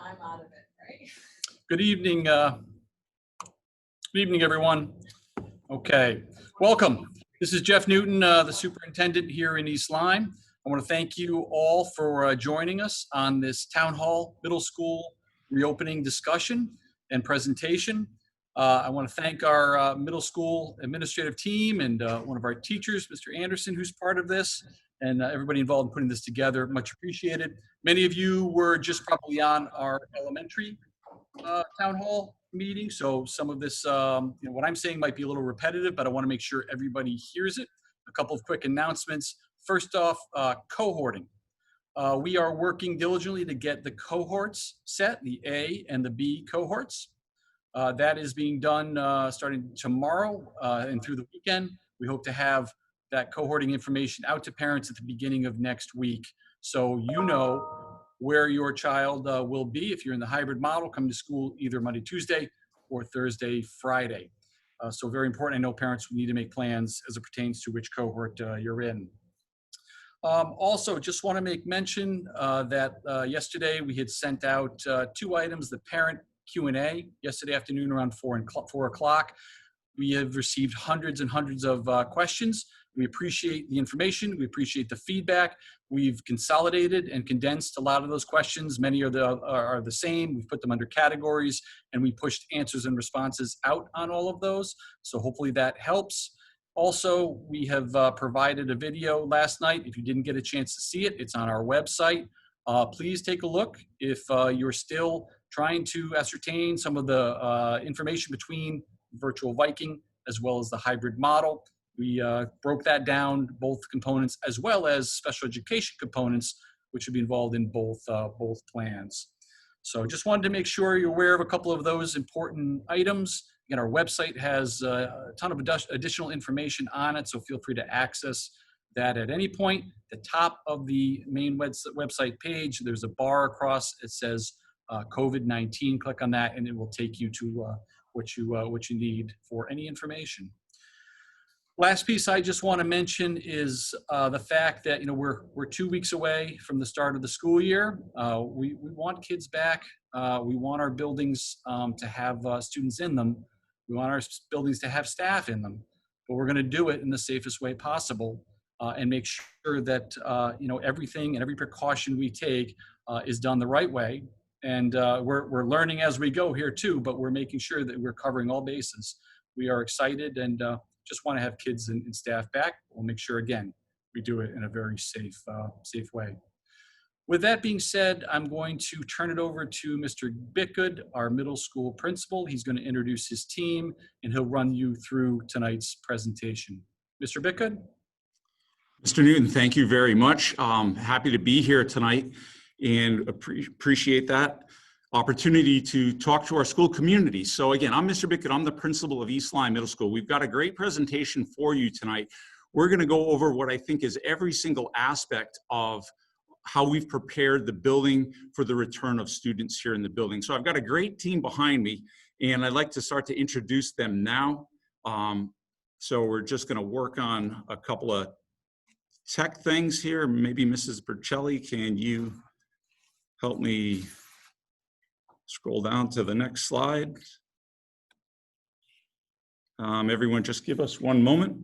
I'm out of it, right? Good evening, everyone. Okay, welcome. This is Jeff Newton, the superintendent here in East Lyme. I want to thank you all for joining us on this Town Hall Middle School reopening discussion and presentation. I want to thank our middle school administrative team and one of our teachers, Mr. Anderson, who's part of this, and everybody involved in putting this together. Much appreciated. Many of you were just probably on our elementary town hall meeting, so some of this, what I'm saying might be a little repetitive, but I want to make sure everybody hears it. A couple of quick announcements. First off, cohorting. We are working diligently to get the cohorts set, the A and the B cohorts. That is being done starting tomorrow and through the weekend. We hope to have that cohorting information out to parents at the beginning of next week, so you know where your child will be if you're in the hybrid model, coming to school either Monday, Tuesday, or Thursday, Friday. So very important. I know parents need to make plans as it pertains to which cohort you're in. Also, just want to make mention that yesterday we had sent out 2 items, the parent Q&A yesterday afternoon around 4 o'clock. We have received hundreds and hundreds of questions. We appreciate the information. We appreciate the feedback. We've consolidated and condensed a lot of those questions. Many are the same. We've put them under categories, and we pushed answers and responses out on all of those. So hopefully that helps. Also, we have provided a video last night. If you didn't get a chance to see it, it's on our website. Please take a look. If you're still trying to ascertain some of the information between virtual Viking as well as the hybrid model, we broke that down, both components, as well as special education components, which would be involved in both plans. So just wanted to make sure you're aware of a couple of those important items. Again, our website has a ton of additional information on it, so feel free to access that at any point. The top of the main website page, there's a bar across. It says COVID-19. Click on that, and it will take you to what you need for any information. Last piece I just want to mention is the fact that we're 2 weeks away from the start of the school year. We want kids back. We want our buildings to have students in them. We want our buildings to have staff in them. But we're going to do it in the safest way possible and make sure that everything and every precaution we take is done the right way. And we're learning as we go here too, but we're making sure that we're covering all bases. We are excited and just want to have kids and staff back. We'll make sure, again, we do it in a very safe way. With that being said, I'm going to turn it over to Mr. Bitgood, our middle school principal. He's going to introduce his team, and he'll run you through tonight's presentation. Mr. Bitgood? Mr. Newton, thank you very much. Happy to be here tonight and appreciate that opportunity to talk to our school community. So again, I'm Mr. Bitgood. I'm the principal of East Lyme Middle School. We've got a great presentation for you tonight. We're going to go over what I think is every single aspect of how we've prepared the building for the return of students here in the building. So I've got a great team behind me, and I'd like to start to introduce them now. So we're just going to work on a couple of tech things here. Maybe Mrs. Bercelli, can you help me scroll down to the next slide? Everyone just give us one moment.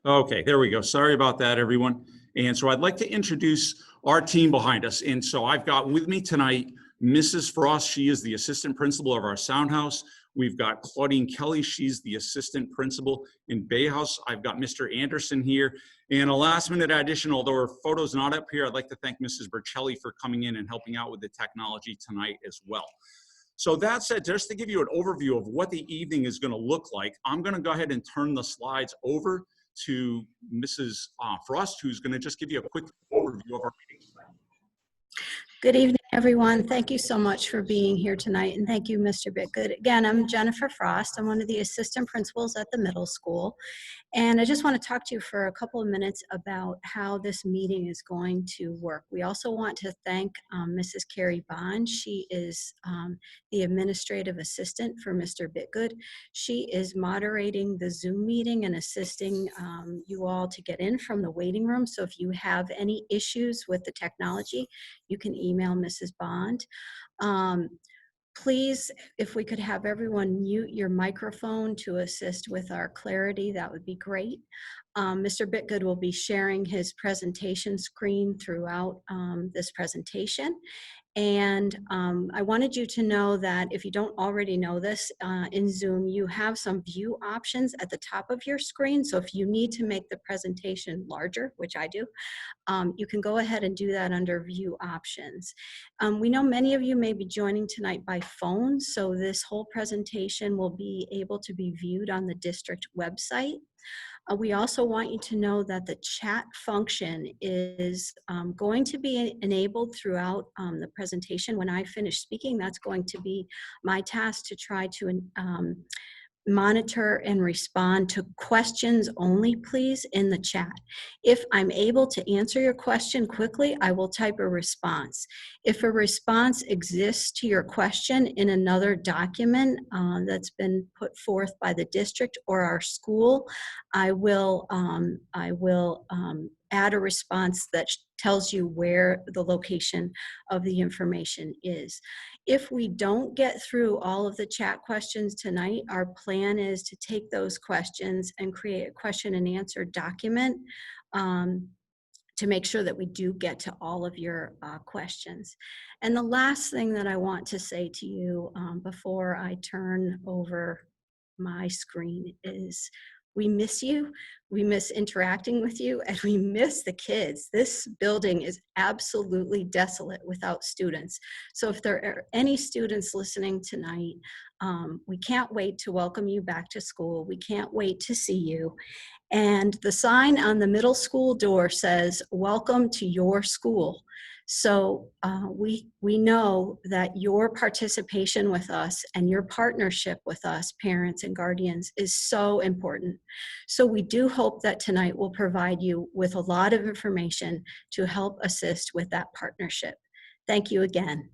Okay, there we go. Sorry about that, everyone. And so I'd like to introduce our team behind us. And so I've got with me tonight, Mrs. Frost. She is the assistant principal of our Sound House. We've got Claudine Kelly. She's the assistant principal in Bay House. I've got Mr. Anderson here. And a last minute addition, although her photo's not up here, I'd like to thank Mrs. Bercelli for coming in and helping out with the technology tonight as well. So that said, just to give you an overview of what the evening is going to look like, I'm going to go ahead and turn the slides over to Mrs. Frost, who's going to just give you a quick overview of our meeting. Good evening, Everyone, thank you so much for being here tonight, and thank you, Mr. Bitgood. Again, I'm Jennifer Frost. I'm one of the assistant principals at the middle school, and I just want to talk to you for a couple of minutes about how this meeting is going to work. We also want to thank Mrs. Carrie Bond. She is the administrative assistant for Mr. Bitgood. She is moderating the Zoom meeting and assisting you all to get in from the waiting room. So if you have any issues with the technology, you can email Mrs. Bond. Please, if we could have everyone mute your microphone to assist with our clarity, that would be great. Mr. Bitgood will be sharing his presentation screen throughout this presentation. And I wanted you to know that if you don't already know this, in Zoom, you have some view options at the top of your screen. So if you need to make the presentation larger, which I do, you can go ahead and do that under view options. We know many of you may be joining tonight by phone, so this whole presentation will be able to be viewed on the district website. We also want you to know that the chat function is going to be enabled throughout the presentation. When I finish speaking, that's going to be my task to try to monitor and respond to questions only, please, in the chat. If I'm able to answer your question quickly, I will type a response. If a response exists to your question in another document that's been put forth by the district or our school, I will add a response that tells you where the location of the information is. If we don't get through all of the chat questions tonight, our plan is to take those questions and create a question and answer document to make sure that we do get to all of your questions. And the last thing that I want to say to you before I turn over my screen is we miss you, we miss interacting with you, and we miss the kids. This building is absolutely desolate without students. So if there are any students listening tonight, we can't wait to welcome you back to school. We can't wait to see you. And the sign on the middle school door says, "Welcome to your school." So we know that your participation with us and your partnership with us, parents and guardians, is so important. So we do hope that tonight will provide you with a lot of information to help assist with that partnership. Thank you again.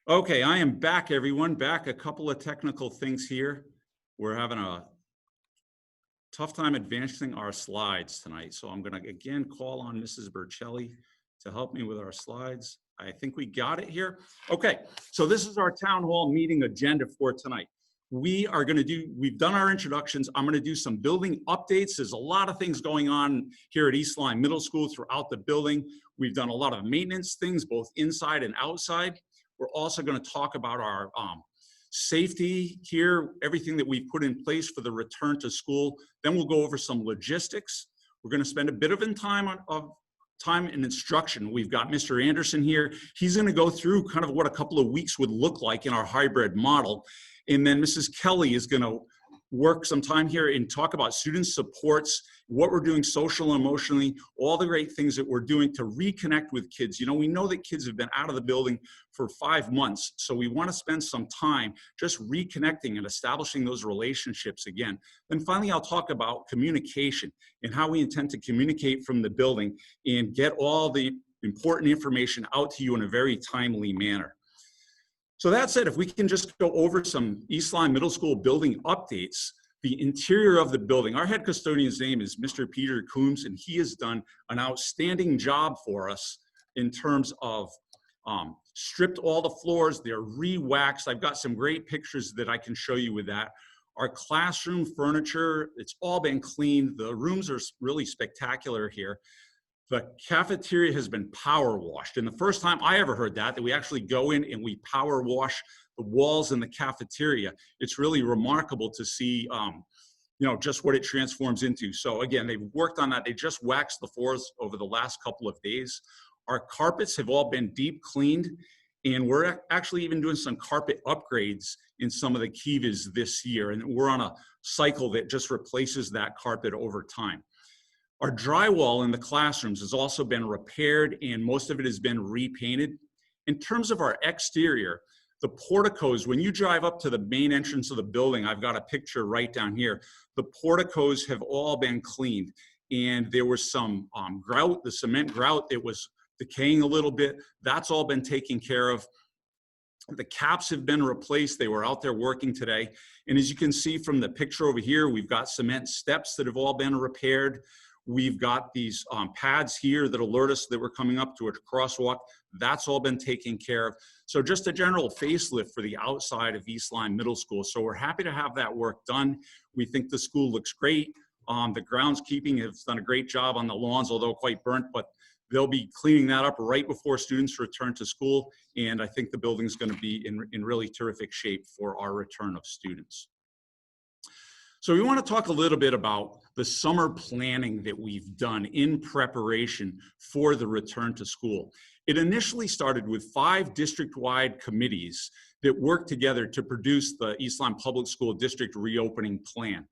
Okay, I am back, everyone. Back. A couple of technical things here. We're having a tough time advancing our slides tonight, so I'm going to again call on Mrs. Burchelli to help me with our slides. I think we got it here. Okay, so this is our town hall meeting agenda for tonight. We've done our introductions. I'm going to do some building updates. There's a lot of things going on here at East Lyme Middle School throughout the building. We've done a lot of maintenance things, both inside and outside. We're also going to talk about our safety here, everything that we've put in place for the return to school. Then we'll go over some logistics. We're going to spend a bit of time in instruction. We've got Mr. Anderson here. He's going to go through kind of what a couple of weeks would look like in our hybrid model. And then Mrs. Kelly is going to work some time here and talk about student supports, what we're doing social and emotionally, all the great things that we're doing to reconnect with kids. You know, we know that kids have been out of the building for 5 months, so we want to spend some time just reconnecting and establishing those relationships again. Then finally, I'll talk about communication and how we intend to communicate from the building and get all the important information out to you in a very timely manner. So that said, if we can just go over some East Lyme Middle School building updates, the interior of the building, our head custodian's name is Mr. Peter Coombs, and he has done an outstanding job for us in terms of stripped all the floors, they're re-waxed. I've got some great pictures that I can show you with that. Our classroom furniture, it's all been cleaned. The rooms are really spectacular here. The cafeteria has been power washed. And the first time I ever heard that we actually go in and we power wash the walls in the cafeteria. It's really remarkable to see just what it transforms into. So again, they've worked on that. They just waxed the floors over the last couple of days. Our carpets have all been deep cleaned, and we're actually even doing some carpet upgrades in some of the kivas this year. And we're on a cycle that just replaces that carpet over time. Our drywall in the classrooms has also been repaired, and most of it has been repainted. In terms of our exterior, the porticos, when you drive up to the main entrance of the building, I've got a picture right down here, the porticos have all been cleaned. And there was some grout, the cement grout that was decaying a little bit. That's all been taken care of. The caps have been replaced. They were out there working today. And as you can see from the picture over here, we've got cement steps that have all been repaired. We've got these pads here that alert us that we're coming up to a crosswalk. That's all been taken care of. So just a general facelift for the outside of East Lyme Middle School. So we're happy to have that work done. We think the school looks great. The groundskeeping has done a great job on the lawns, although quite burnt, but they'll be cleaning that up right before students return to school. And I think the building's going to be in really terrific shape for our return of students. So we want to talk a little bit about the summer planning that we've done in preparation for the return to school. It initially started with 5 district-wide committees that worked together to produce the East Lyme Public School District Reopening Plan.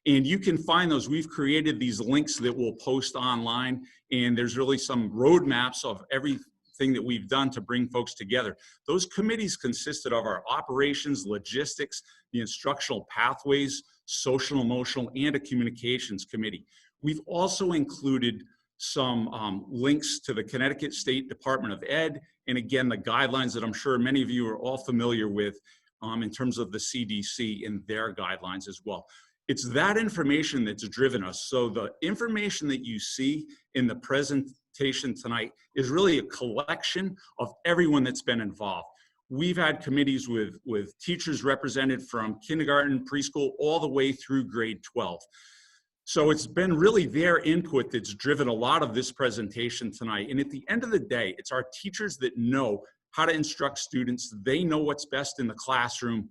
And you can find those. We've created these links that we'll post online, and there's really some roadmaps of everything that we've done to bring folks together. Those committees consisted of our operations, logistics, the instructional pathways, social, emotional, and a communications committee. We've also included some links to the Connecticut State Department of Ed, and again, the guidelines that I'm sure many of you are all familiar with in terms of the CDC and their guidelines as well. It's that information that's driven us. So the information that you see in the presentation tonight is really a collection of everyone that's been involved. We've had committees with teachers represented from kindergarten, preschool, all the way through grade 12. So it's been really their input that's driven a lot of this presentation tonight. And at the end of the day, it's our teachers that know how to instruct students. They know what's best in the classroom.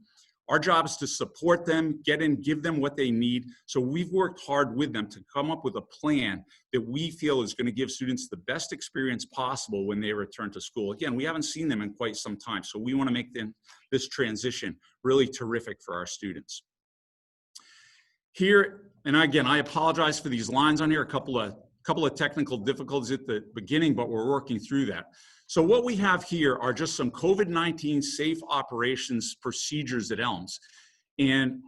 Our job is to support them, give them what they need. So we've worked hard with them to come up with a plan that we feel is going to give students the best experience possible when they return to school. Again, we haven't seen them in quite some time, so we want to make this transition really terrific for our students. Here, and again, I apologize for these lines on here, a couple of technical difficulties at the beginning, but we're working through that. So what we have here are just some COVID-19 safe operations procedures at ELMS. And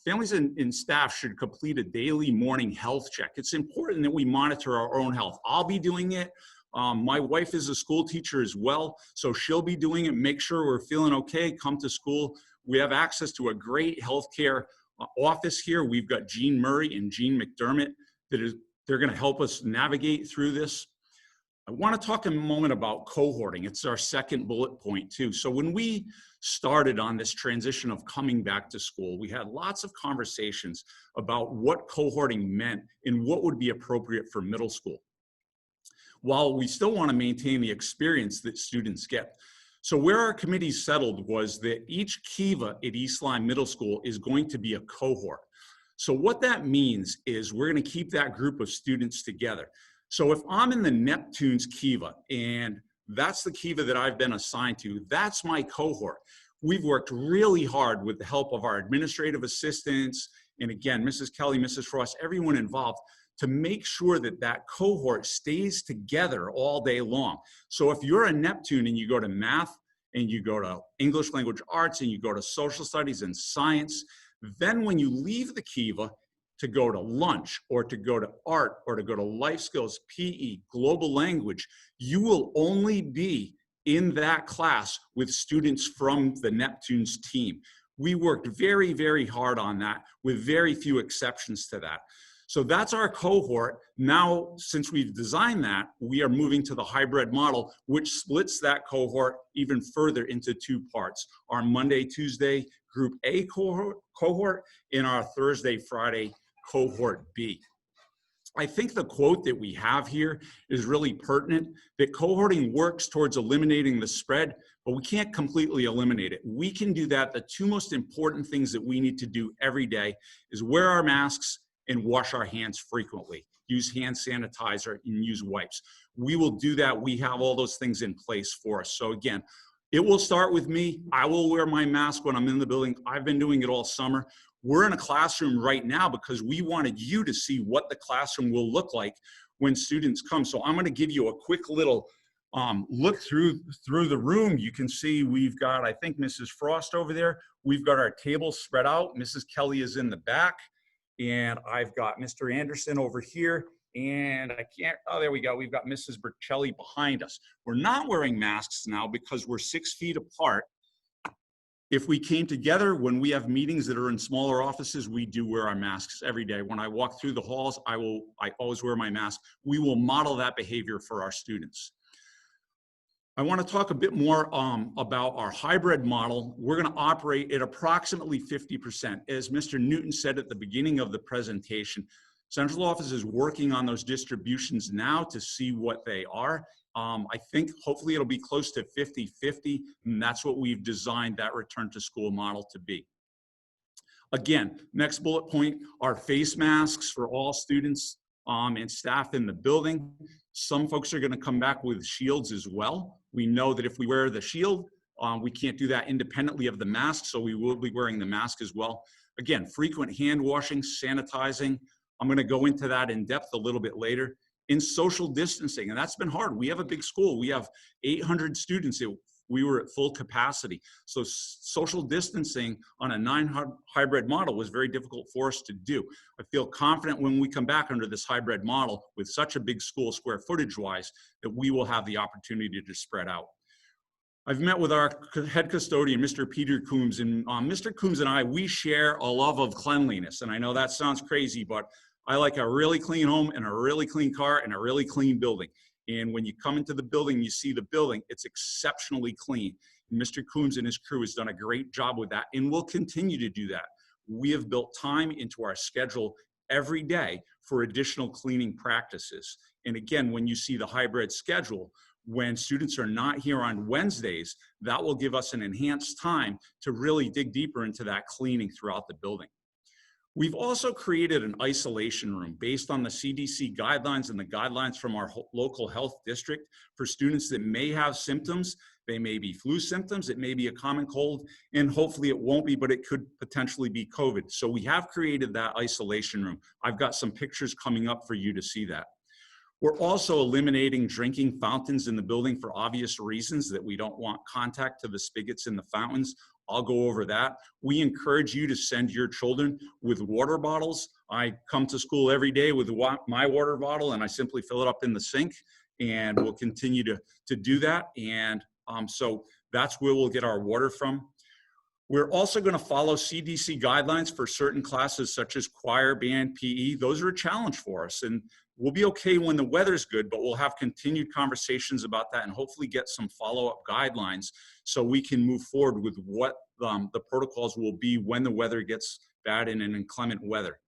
families and staff should complete a daily morning health check. It's important that we monitor our own health. I'll be doing it. My wife is a school teacher as well, so she'll be doing it. Make sure we're feeling okay, come to school. We have access to a great healthcare office here. We've got Jean Murray and Jean McDermott they're going to help us navigate through this. I want to talk a moment about cohorting. It's our second bullet point too. So when we started on this transition of coming back to school, we had lots of conversations about what cohorting meant and what would be appropriate for middle school, while we still want to maintain the experience that students get. So where our committee settled was that each kiva at East Lyme Middle School is going to be a cohort. So what that means is we're going to keep that group of students together. So if I'm in the Neptune's kiva, and that's the kiva that I've been assigned to, that's my cohort. We've worked really hard with the help of our administrative assistants, and again, Mrs. Kelly, Mrs. Frost, everyone involved, to make sure that that cohort stays together all day long. So if you're a Neptune and you go to math, and you go to English language arts, and you go to social studies and science, then when you leave the kiva to go to lunch or to go to art or to go to life skills, PE, global language, you will only be in that class with students from the Neptune's team. We worked very, very hard on that with very few exceptions to that. So that's our cohort. Now, since we've designed that, we are moving to the hybrid model, which splits that cohort even further into 2 parts. Our Monday, Tuesday Group A cohort and our Thursday, Friday Cohort B. I think the quote that we have here is really pertinent, that cohorting works towards eliminating the spread, but we can't completely eliminate it. We can do that. The two most important things that we need to do every day is wear our masks and wash our hands frequently. Use hand sanitizer and use wipes. We will do that. We have all those things in place for us. So again, it will start with me. I will wear my mask when I'm in the building. I've been doing it all summer. We're in a classroom right now because we wanted you to see what the classroom will look like when students come. So I'm going to give you a quick little look through the room. You can see we've got, I think, Mrs. Frost over there. We've got our tables spread out. Mrs. Kelly is in the back. And I've got Mr. Anderson over here. And I can't, oh, there we go. We've got Mrs. Bercelli behind us. We're not wearing masks now because we're 6 feet apart. If we came together, when we have meetings that are in smaller offices, we do wear our masks every day. When I walk through the halls, I always wear my mask. We will model that behavior for our students. I want to talk a bit more about our hybrid model. We're going to operate at approximately 50%. As Mr. Newton said at the beginning of the presentation, central office is working on those distributions now to see what they are. I think hopefully it'll be close to 50-50, and that's what we've designed that return to school model to be. Again, next bullet point are face masks for all students and staff in the building. Some folks are going to come back with shields as well. We know that if we wear the shield, we can't do that independently of the mask, so we will be wearing the mask as well. Again, frequent hand washing, sanitizing. I'm going to go into that in depth a little bit later. In social distancing, and that's been hard. We have a big school. We have 800 students. We were at full capacity. So social distancing on a 9 hybrid model was very difficult for us to do. I feel confident when we come back under this hybrid model with such a big school square footage wise that we will have the opportunity to spread out. I've met with our head custodian, Mr. Peter Coombs, and Mr. Coombs and I, we share a love of cleanliness. And I know that sounds crazy, but I like a really clean home and a really clean car and a really clean building. And when you come into the building, you see the building, it's exceptionally clean. And Mr. Coombs and his crew has done a great job with that and will continue to do that. We have built time into our schedule every day for additional cleaning practices. And again, when you see the hybrid schedule, when students are not here on Wednesdays, that will give us an enhanced time to really dig deeper into that cleaning throughout the building. We've also created an isolation room based on the CDC guidelines and the guidelines from our local health district for students that may have symptoms. They may be flu symptoms, it may be a common cold, and hopefully it won't be, but it could potentially be COVID. So we have created that isolation room. I've got some pictures coming up for you to see that. We're also eliminating drinking fountains in the building for obvious reasons, that we don't want contact to the spigots in the fountains. I'll go over that. We encourage you to send your children with water bottles. I come to school every day with my water bottle and I simply fill it up in the sink, and we'll continue to do that. And so that's where we'll get our water from. We're also going to follow CDC guidelines for certain classes such as choir, band, PE. Those are a challenge for us, and we'll be okay when the weather's good, but we'll have continued conversations about that and hopefully get some follow-up guidelines so we can move forward with what the protocols will be when the weather gets bad in an inclement weather.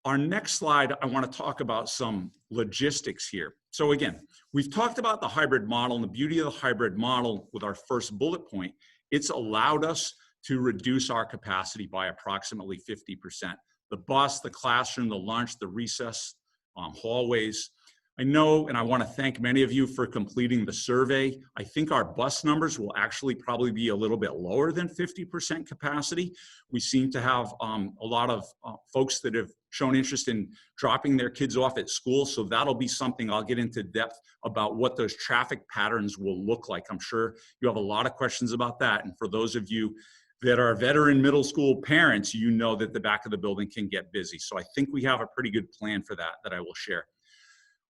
Our next slide, I want to talk about some logistics here. So again, we've talked about the hybrid model, and the beauty of the hybrid model with our first bullet point. It's allowed us to reduce our capacity by approximately 50%. The bus, the classroom, the lunch, the recess, hallways. I know, and I want to thank many of you for completing the survey. I think our bus numbers will actually probably be a little bit lower than 50% capacity. We seem to have a lot of folks that have shown interest in dropping their kids off at school. So that'll be something I'll get into depth about what those traffic patterns will look like. I'm sure you have a lot of questions about that. And for those of you that are veteran middle school parents, you know that the back of the building can get busy. So I think we have a pretty good plan for that I will share.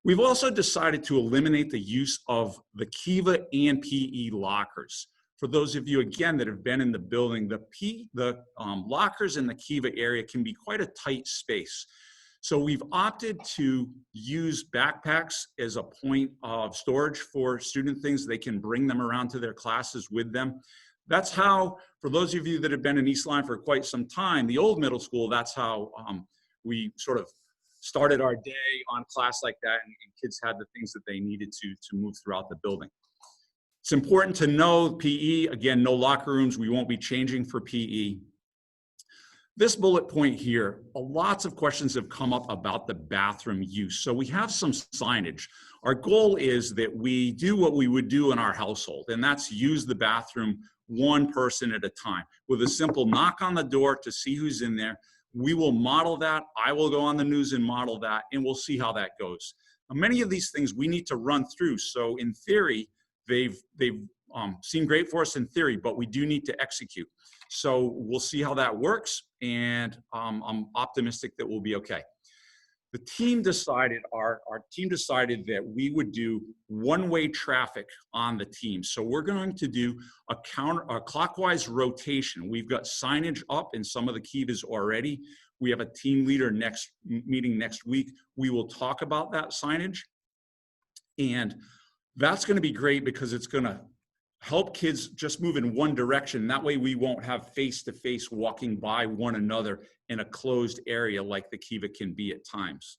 We've also decided to eliminate the use of the Kiva and PE lockers. For those of you, again, that have been in the building, the lockers in the Kiva area can be quite a tight space. So we've opted to use backpacks as a point of storage for student things. They can bring them around to their classes with them. That's how, for those of you that have been in East Lyme for quite some time, the old middle school, that's how we sort of started our day on class like that, and kids had the things that they needed to move throughout the building. It's important to know PE, again, no locker rooms. We won't be changing for PE. This bullet point here, lots of questions have come up about the bathroom use. So we have some signage. Our goal is that we do what we would do in our household, and that's use the bathroom one person at a time with a simple knock on the door to see who's in there. We will model that. I will go on the news and model that, and we'll see how that goes. Now, many of these things we need to run through. So in theory, they've seemed great for us in theory, but we do need to execute. So we'll see how that works, and I'm optimistic that we'll be okay. The team decided, our team decided that we would do one-way traffic on the team. So we're going to do a clockwise rotation. We've got signage up in some of the kivas already. We have a team leader meeting next week. We will talk about that signage. And that's going to be great because it's going to help kids just move in one direction. That way we won't have face-to-face walking by one another in a closed area like the kiva can be at times.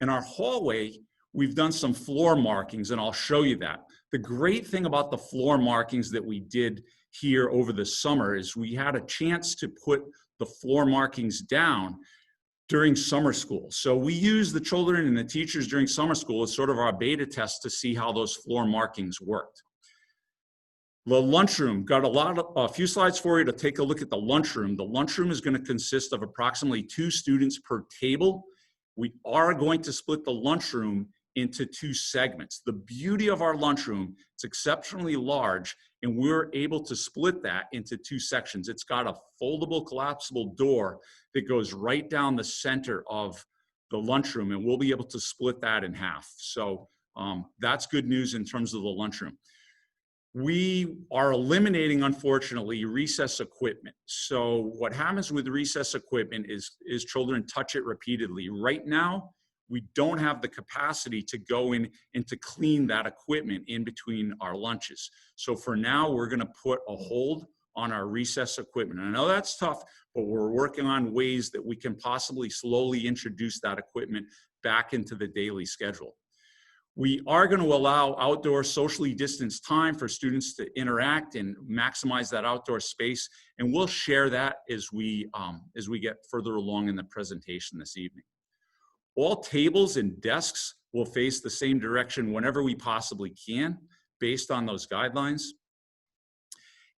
In our hallway, we've done some floor markings, and I'll show you that. The great thing about the floor markings that we did here over the summer is we had a chance to put the floor markings down during summer school. So we use the children and the teachers during summer school as sort of our beta test to see how those floor markings worked. The lunchroom, got a few slides for you to take a look at the lunchroom. The lunchroom is going to consist of approximately 2 students per table. We are going to split the lunchroom into 2 segments. The beauty of our lunchroom, it's exceptionally large, and we're able to split that into 2 sections. It's got a foldable, collapsible door that goes right down the center of the lunchroom, and we'll be able to split that in half. So that's good news in terms of the lunchroom. We are eliminating, unfortunately, recess equipment. So what happens with recess equipment is children touch it repeatedly. Right now, we don't have the capacity to go in and to clean that equipment in between our lunches. So for now, we're going to put a hold on our recess equipment. And I know that's tough, but we're working on ways that we can possibly slowly introduce that equipment back into the daily schedule. We are going to allow outdoor socially distanced time for students to interact and maximize that outdoor space, and we'll share that as we get further along in the presentation this evening. All tables and desks will face the same direction whenever we possibly can, based on those guidelines.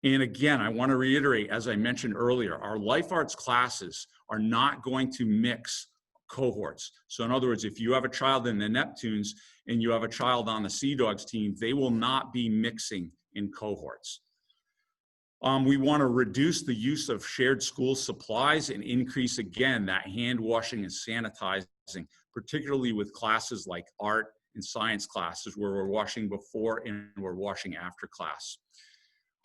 And again, I want to reiterate, as I mentioned earlier, our life arts classes are not going to mix cohorts. So in other words, if you have a child in the Neptunes and you have a child on the Sea Dogs team, they will not be mixing in cohorts. We want to reduce the use of shared school supplies and increase, again, that hand washing and sanitizing, particularly with classes like art and science classes where we're washing before and we're washing after class.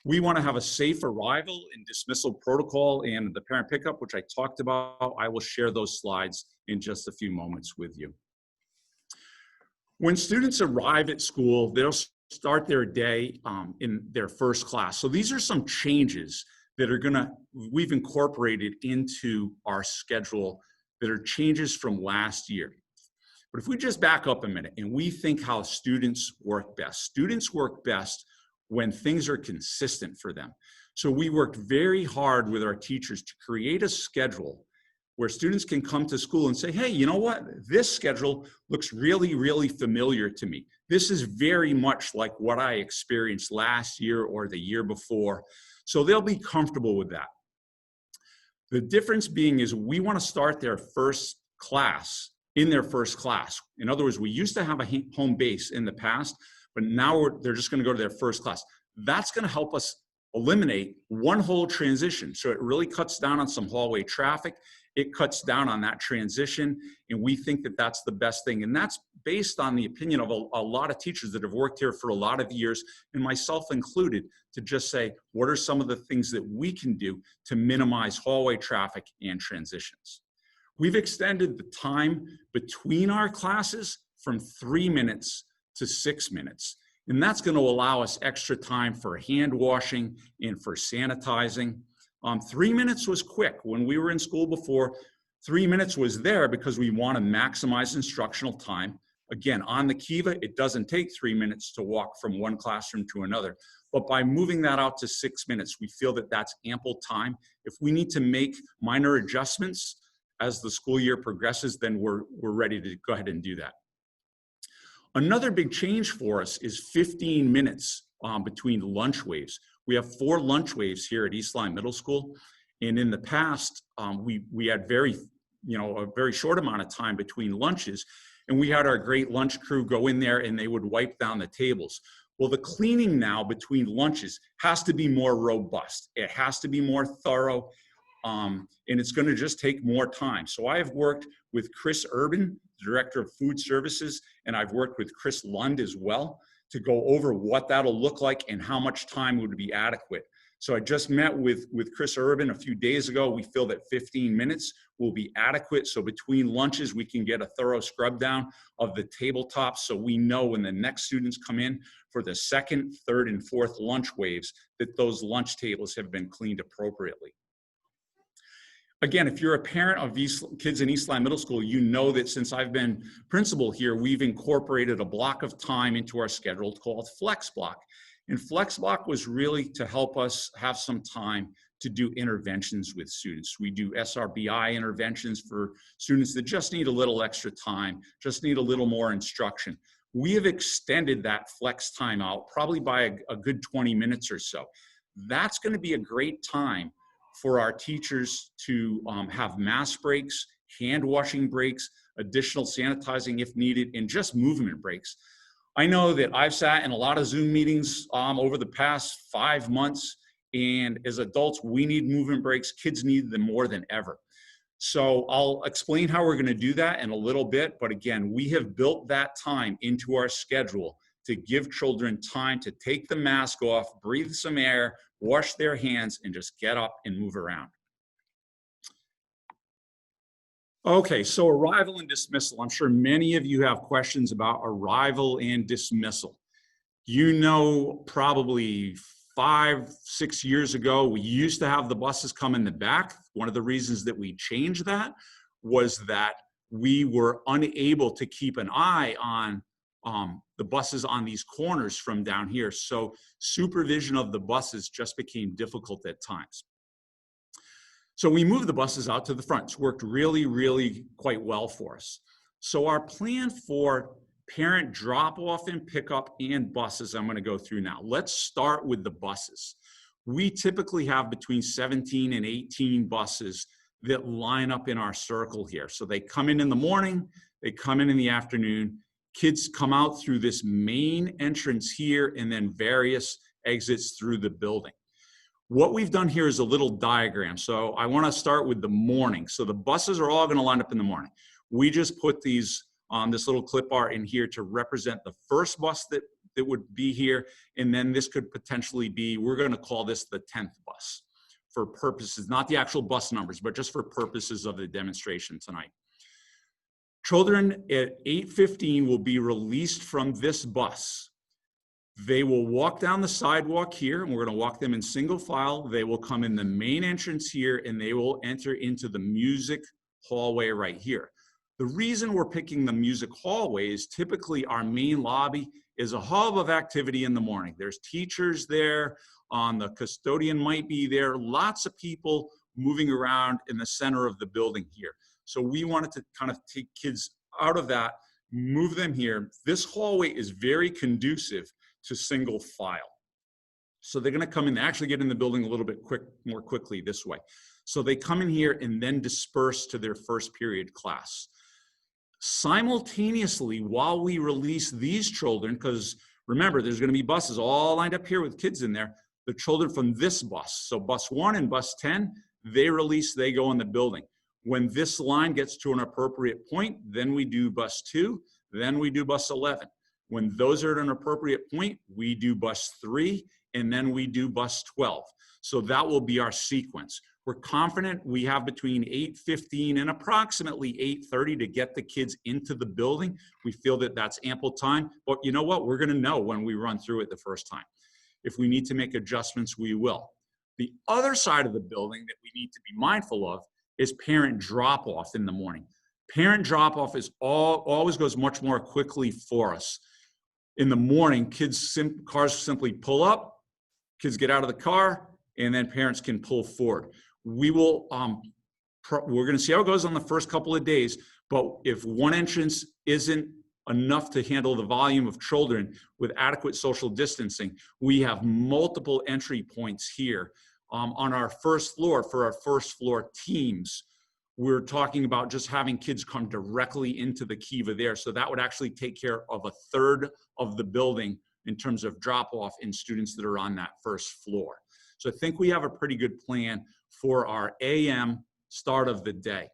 We want to have a safe arrival and dismissal protocol and the parent pickup, which I talked about. I will share those slides in just a few moments with you. When students arrive at school, they'll start their day in their first class. So these are some changes that we've incorporated into our schedule that are changes from last year. But if we just back up a minute and we think how students work best when things are consistent for them. So we worked very hard with our teachers to create a schedule where students can come to school and say, hey, you know what? This schedule looks really, really familiar to me. This is very much like what I experienced last year or the year before. So they'll be comfortable with that. The difference being is we want to start their first class in their first class. In other words, we used to have a home base in the past, but now they're just going to go to their first class. That's going to help us eliminate one whole transition. So it really cuts down on some hallway traffic. It cuts down on that transition, and we think that that's the best thing. And that's based on the opinion of a lot of teachers that have worked here for a lot of years, and myself included, to just say, what are some of the things that we can do to minimize hallway traffic and transitions? We've extended the time between our classes from 3 minutes to 6 minutes. And that's going to allow us extra time for hand washing and for sanitizing. 3 minutes was quick. When we were in school before, 3 minutes was there because we want to maximize instructional time. Again, on the Kiva, it doesn't take 3 minutes to walk from one classroom to another. But by moving that out to 6 minutes, we feel that that's ample time. If we need to make minor adjustments as the school year progresses, then we're ready to go ahead and do that. Another big change for us is 15 minutes between lunch waves. We have 4 lunch waves here at East Lyme Middle School. And in the past, we had a very short amount of time between lunches. And we had our great lunch crew go in there and they would wipe down the tables. Well, the cleaning now between lunches has to be more robust. It has to be more thorough, and it's going to just take more time. So I have worked with Chris Urban, Director of Food Services, and I've worked with Chris Lund as well to go over what that'll look like and how much time would be adequate. So I just met with Chris Urban a few days ago. We feel that 15 minutes will be adequate. So between lunches, we can get a thorough scrub down of the tabletops so we know when the next students come in for the second, third, and fourth lunch waves that those lunch tables have been cleaned appropriately. Again, if you're a parent of these kids in East Lyme Middle School, you know that since I've been principal here, we've incorporated a block of time into our schedule called Flex Block. And Flex Block was really to help us have some time to do interventions with students. We do SRBI interventions for students that just need a little extra time, just need a little more instruction. We have extended that flex time out probably by a good 20 minutes or so. That's going to be a great time for our teachers to have mask breaks, hand washing breaks, additional sanitizing if needed, and just movement breaks. I know that I've sat in a lot of Zoom meetings over the past 5 months, and as adults, we need movement breaks. Kids need them more than ever. So I'll explain how we're going to do that in a little bit, but again, we have built that time into our schedule to give children time to take the mask off, breathe some air, wash their hands, and just get up and move around. Okay, so arrival and dismissal. I'm sure many of you have questions about arrival and dismissal. You know, probably 5-6 years ago, we used to have the buses come in the back. One of the reasons that we changed that was that we were unable to keep an eye on the buses on these corners from down here. So supervision of the buses just became difficult at times. So we moved the buses out to the front. It's worked really, really quite well for us. So our plan for parent drop-off and pickup and buses, I'm going to go through now. Let's start with the buses. We typically have between 17 and 18 buses that line up in our circle here. So they come in the morning, they come in the afternoon. Kids come out through this main entrance here and then various exits through the building. What we've done here is a little diagram. So I want to start with the morning. So the buses are all going to line up in the morning. We just put these on this little clip art in here to represent the first bus that would be here. And then this could potentially be, we're going to call this the 10th bus for purposes, not the actual bus numbers, but just for purposes of the demonstration tonight. Children at 8:15 will be released from this bus. They will walk down the sidewalk here, and we're going to walk them in single file. They will come in the main entrance here, and they will enter into the music hallway right here. The reason we're picking the music hallway is typically our main lobby is a hub of activity in the morning. There's teachers there, the custodian might be there, lots of people moving around in the center of the building here. So we wanted to kind of take kids out of that, move them here. This hallway is very conducive to single file. So they're going to come in, they actually get in the building a little bit more quickly this way. So they come in here and then disperse to their first period class. Simultaneously, while we release these children, because remember, there's going to be buses all lined up here with kids in there, the children from this bus, so bus 1 and bus 10, they release, they go in the building. When this line gets to an appropriate point, then we do bus 2, then we do bus 11. When those are at an appropriate point, we do bus 3, and then we do bus 12. So that will be our sequence. We're confident we have between 8:15 and approximately 8:30 to get the kids into the building. We feel that that's ample time, but you know what? We're gonna know when we run through it the first time. If we need to make adjustments, we will. The other side of the building that we need to be mindful of is parent drop-off in the morning. Parent drop-off is always goes much more quickly for us. In the morning, cars simply pull up, kids get out of the car, and then parents can pull forward. We will, we're going to see how it goes on the first couple of days, but if one entrance isn't enough to handle the volume of children with adequate social distancing, we have multiple entry points here. On our first floor, for our first floor teams, we're talking about just having kids come directly into the kiva there. So that would actually take care of a third of the building in terms of drop off in students that are on that first floor. So I think we have a pretty good plan for our AM start of the day.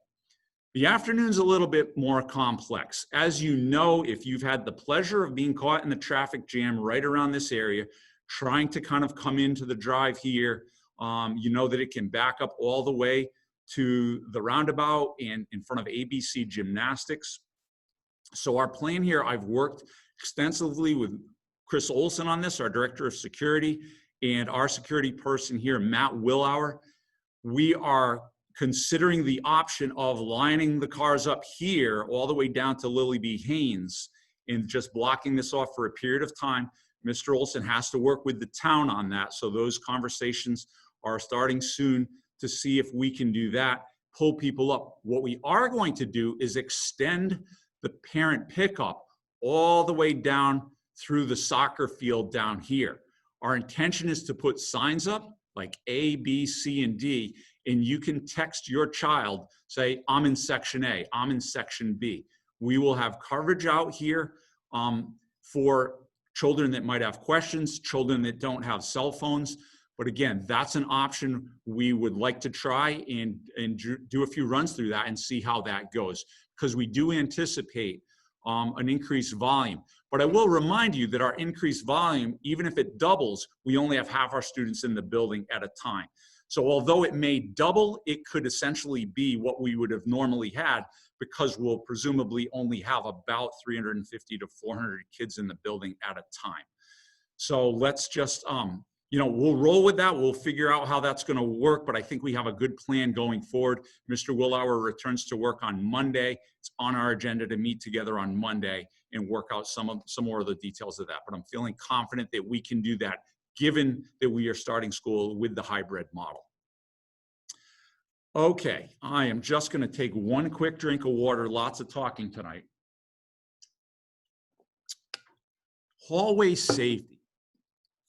The afternoon's a little bit more complex. As you know, if you've had the pleasure of being caught in the traffic jam right around this area, trying to kind of come into the drive here, you know that it can back up all the way to the roundabout and in front of ABC Gymnastics. So our plan here, I've worked extensively with Chris Olson on this, our Director of Security, and our security person here, Matt Willauer. We are considering the option of lining the cars up here all the way down to Lily B. Haynes and just blocking this off for a period of time. Mr. Olson has to work with the town on that. So those conversations are starting soon to see if we can do that, pull people up. What we are going to do is extend the parent pickup all the way down through the soccer field down here. Our intention is to put signs up like A, B, C, and D, and you can text your child, say, I'm in section A, I'm in section B. We will have coverage out here for children that might have questions, children that don't have cell phones. But again, that's an option we would like to try and do a few runs through that and see how that goes, because we do anticipate an increased volume. But I will remind you that our increased volume, even if it doubles, we only have half our students in the building at a time. So although it may double, it could essentially be what we would have normally had, because we'll presumably only have about 350 to 400 kids in the building at a time. So let's just, you know, we'll roll with that. We'll figure out how that's going to work, but I think we have a good plan going forward. Mr. Willauer returns to work on Monday. It's on our agenda to meet together on Monday and work out some more of the details of that. But I'm feeling confident that we can do that, given that we are starting school with the hybrid model. Okay, I am just going to take one quick drink of water. Lots of talking tonight. Hallway safety.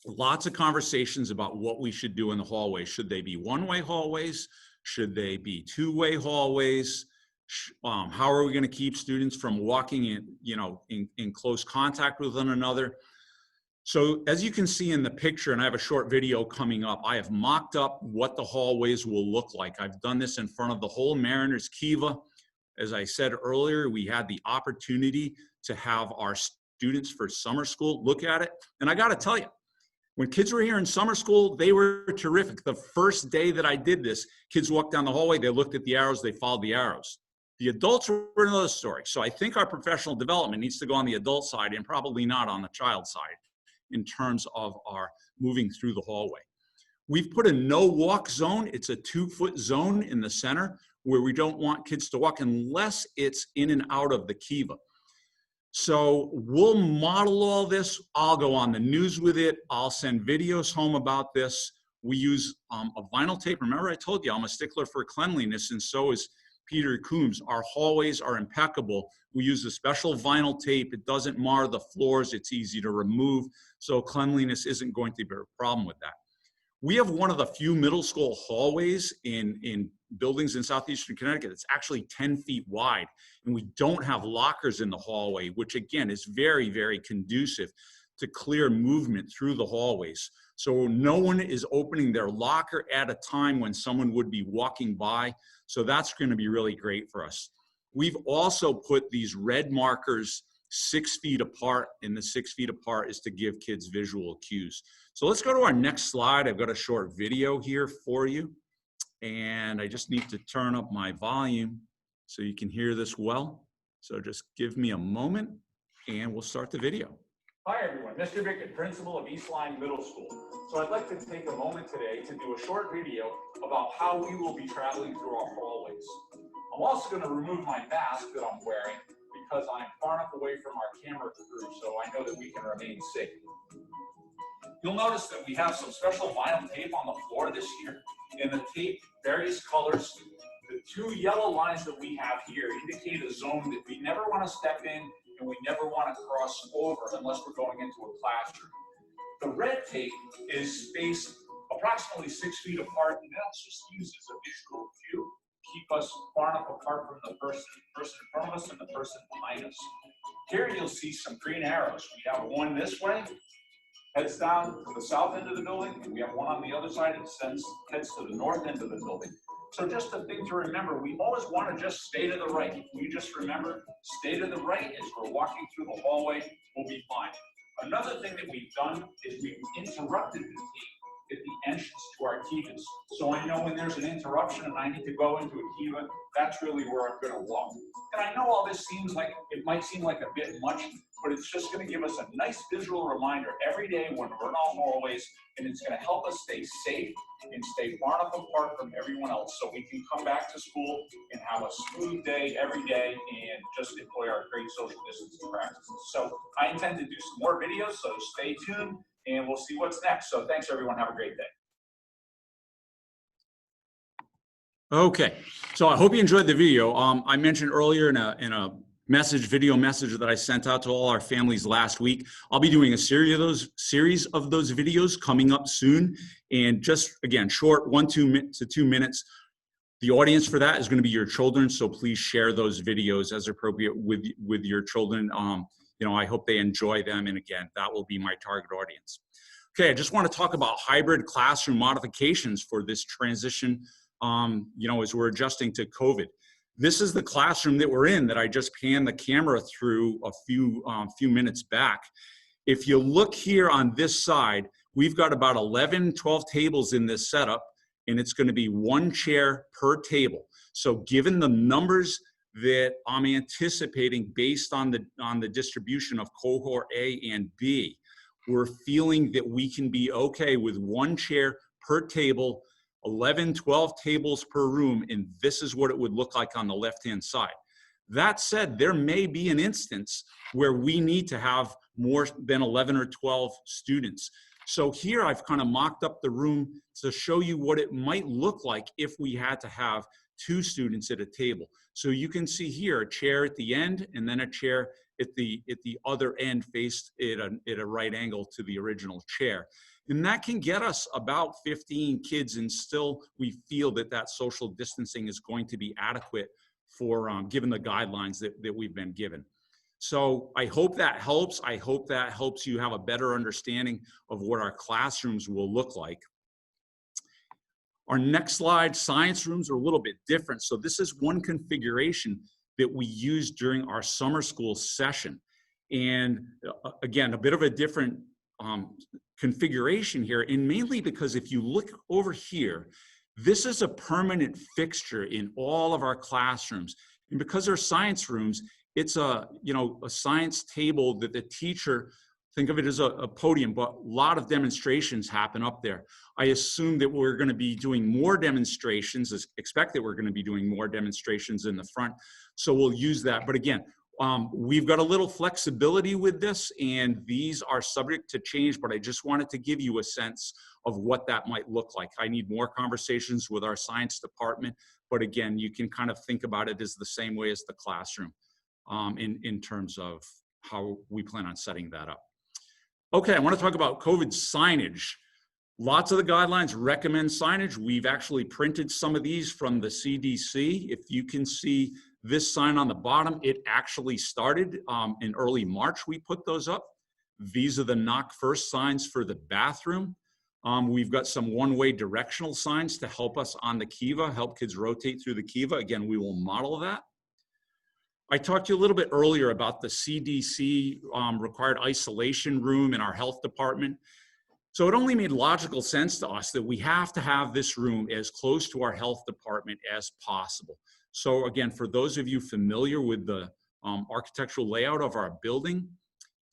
Lots of conversations about what we should do in the hallways. Should they be one-way hallways? Should they be two-way hallways? How are we going to keep students from walking in, you know, in close contact with one another? So as you can see in the picture, and I have a short video coming up, I have mocked up what the hallways will look like. I've done this in front of the whole Mariners Kiva. As I said earlier, we had the opportunity to have our students for summer school look at it. And I got to tell you, when kids were here in summer school, they were terrific. The first day that I did this, kids walked down the hallway, they looked at the arrows, they followed the arrows. The adults were another story. So I think our professional development needs to go on the adult side and probably not on the child side in terms of our moving through the hallway. We've put a no walk zone. It's a 2-foot zone in the center where we don't want kids to walk unless it's in and out of the kiva. So we'll model all this. I'll go on the news with it. I'll send videos home about this. We use a vinyl tape. Remember, I told you I'm a stickler for cleanliness, and so is Peter Coombs. Our hallways are impeccable. We use a special vinyl tape. It doesn't mar the floors. It's easy to remove. So cleanliness isn't going to be a problem with that. We have one of the few middle school hallways in buildings in southeastern Connecticut. It's actually 10 feet wide, and we don't have lockers in the hallway, which again is very, very conducive to clear movement through the hallways. So no one is opening their locker at a time when someone would be walking by. So that's going to be really great for us. We've also put these red markers 6 feet apart, and the 6 feet apart is to give kids visual cues. So let's go to our next slide. I've got a short video here for you, and I just need to turn up my volume so you can hear this well. So just give me a moment and we'll start the video. Hi everyone, Mr. Bickett, principal of East Lyme Middle School. So I'd like to take a moment today to do a short video about how we will be traveling through our hallways. I'm also going to remove my mask that I'm wearing because I'm far enough away from our camera crew so I know that we can remain safe. You'll notice that we have some special vinyl tape on the floor this year, and the tape, various colors. The two yellow lines that we have here indicate a zone that we never want to step in and we never want to cross over unless we're going into a classroom. The red tape is spaced approximately 6 feet apart, and that's just used as a visual cue, keep us far enough apart from the person in front of us and the person behind us. Here you'll see some green arrows. We have one this way, heads down to the south end of the building, and we have one on the other side that heads to the north end of the building. So just a thing to remember, we always want to just stay to the right. If we just remember, stay to the right as we're walking through the hallway, we'll be fine. Another thing that we've done is we've interrupted the tape at the entrance to our kivas. So I know when there's an interruption and I need to go into a kiva, that's really where I'm going to walk. And I know all this it might seem like a bit much, but it's just going to give us a nice visual reminder every day when we're in our hallways, and it's going to help us stay safe and stay far enough apart from everyone else so we can come back to school and have a smooth day every day and just employ our great social distancing practices. So I intend to do some more videos, so stay tuned and we'll see what's next. So thanks everyone, have a great day. Okay, so I hope you enjoyed the video. I mentioned earlier in a video message that I sent out to all our families last week. I'll be doing a series of those videos coming up soon, and just again, short 1 to 2 minutes. The audience for that is going to be your children, so please share those videos as appropriate with your children. I hope they enjoy them, and again, that will be my target audience. Okay, I just want to talk about hybrid classroom modifications for this transition. As we're adjusting to COVID. This is the classroom that we're in that I just panned the camera through a few minutes back. If you look here on this side, we've got about 11, 12 tables in this setup, and it's going to be 1 chair per table. So given the numbers that I'm anticipating based on the distribution of cohort A and B, we're feeling that we can be okay with 1 chair per table, 11, 12 tables per room, and this is what it would look like on the left-hand side. That said, there may be an instance where we need to have more than 11 or 12 students. So here I've kind of mocked up the room to show you what it might look like if we had to have 2 students at a table. So you can see here a chair at the end and then a chair at the other end faced at a right angle to the original chair. And that can get us about 15 kids, and still we feel that social distancing is going to be adequate for given the guidelines that we've been given. So I hope that helps. I hope that helps you have a better understanding of what our classrooms will look like. Our next slide, science rooms are a little bit different. So this is one configuration that we used during our summer school session. And again, a bit of a different configuration here, and mainly because if you look over here, this is a permanent fixture in all of our classrooms. And because they're science rooms, it's a science table that the teacher, think of it as a podium, but a lot of demonstrations happen up there. I assume that we're going to be doing more demonstrations, expect that we're going to be doing more demonstrations in the front. So we'll use that. But again, we've got a little flexibility with this, and these are subject to change, but I just wanted to give you a sense of what that might look like. I need more conversations with our science department, but again, you can kind of think about it as the same way as the classroom in terms of how we plan on setting that up. Okay, I want to talk about COVID signage. Lots of the guidelines recommend signage. We've actually printed some of these from the CDC. If you can see this sign on the bottom, it actually started in early March. We put those up. These are the knock first signs for the bathroom. We've got some one-way directional signs to help us on the kiva, help kids rotate through the kiva. Again, we will model that. I talked to you a little bit earlier about the CDC required isolation room in our health department. So it only made logical sense to us that we have to have this room as close to our health department as possible. So again, for those of you familiar with the architectural layout of our building,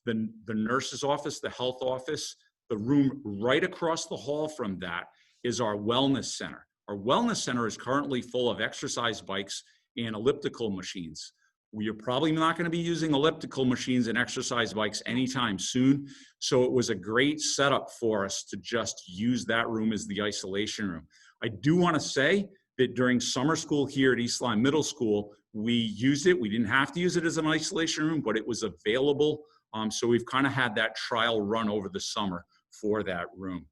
the nurse's office, the health office. The room right across the hall from that is our wellness center. Our wellness center is currently full of exercise bikes and elliptical machines. We are probably not going to be using elliptical machines and exercise bikes anytime soon. So it was a great setup for us to just use that room as the isolation room. I do want to say that during summer school here at East Lyme Middle School, we used it. We didn't have to use it as an isolation room, but it was available. So we've kind of had that trial run over the summer for that room.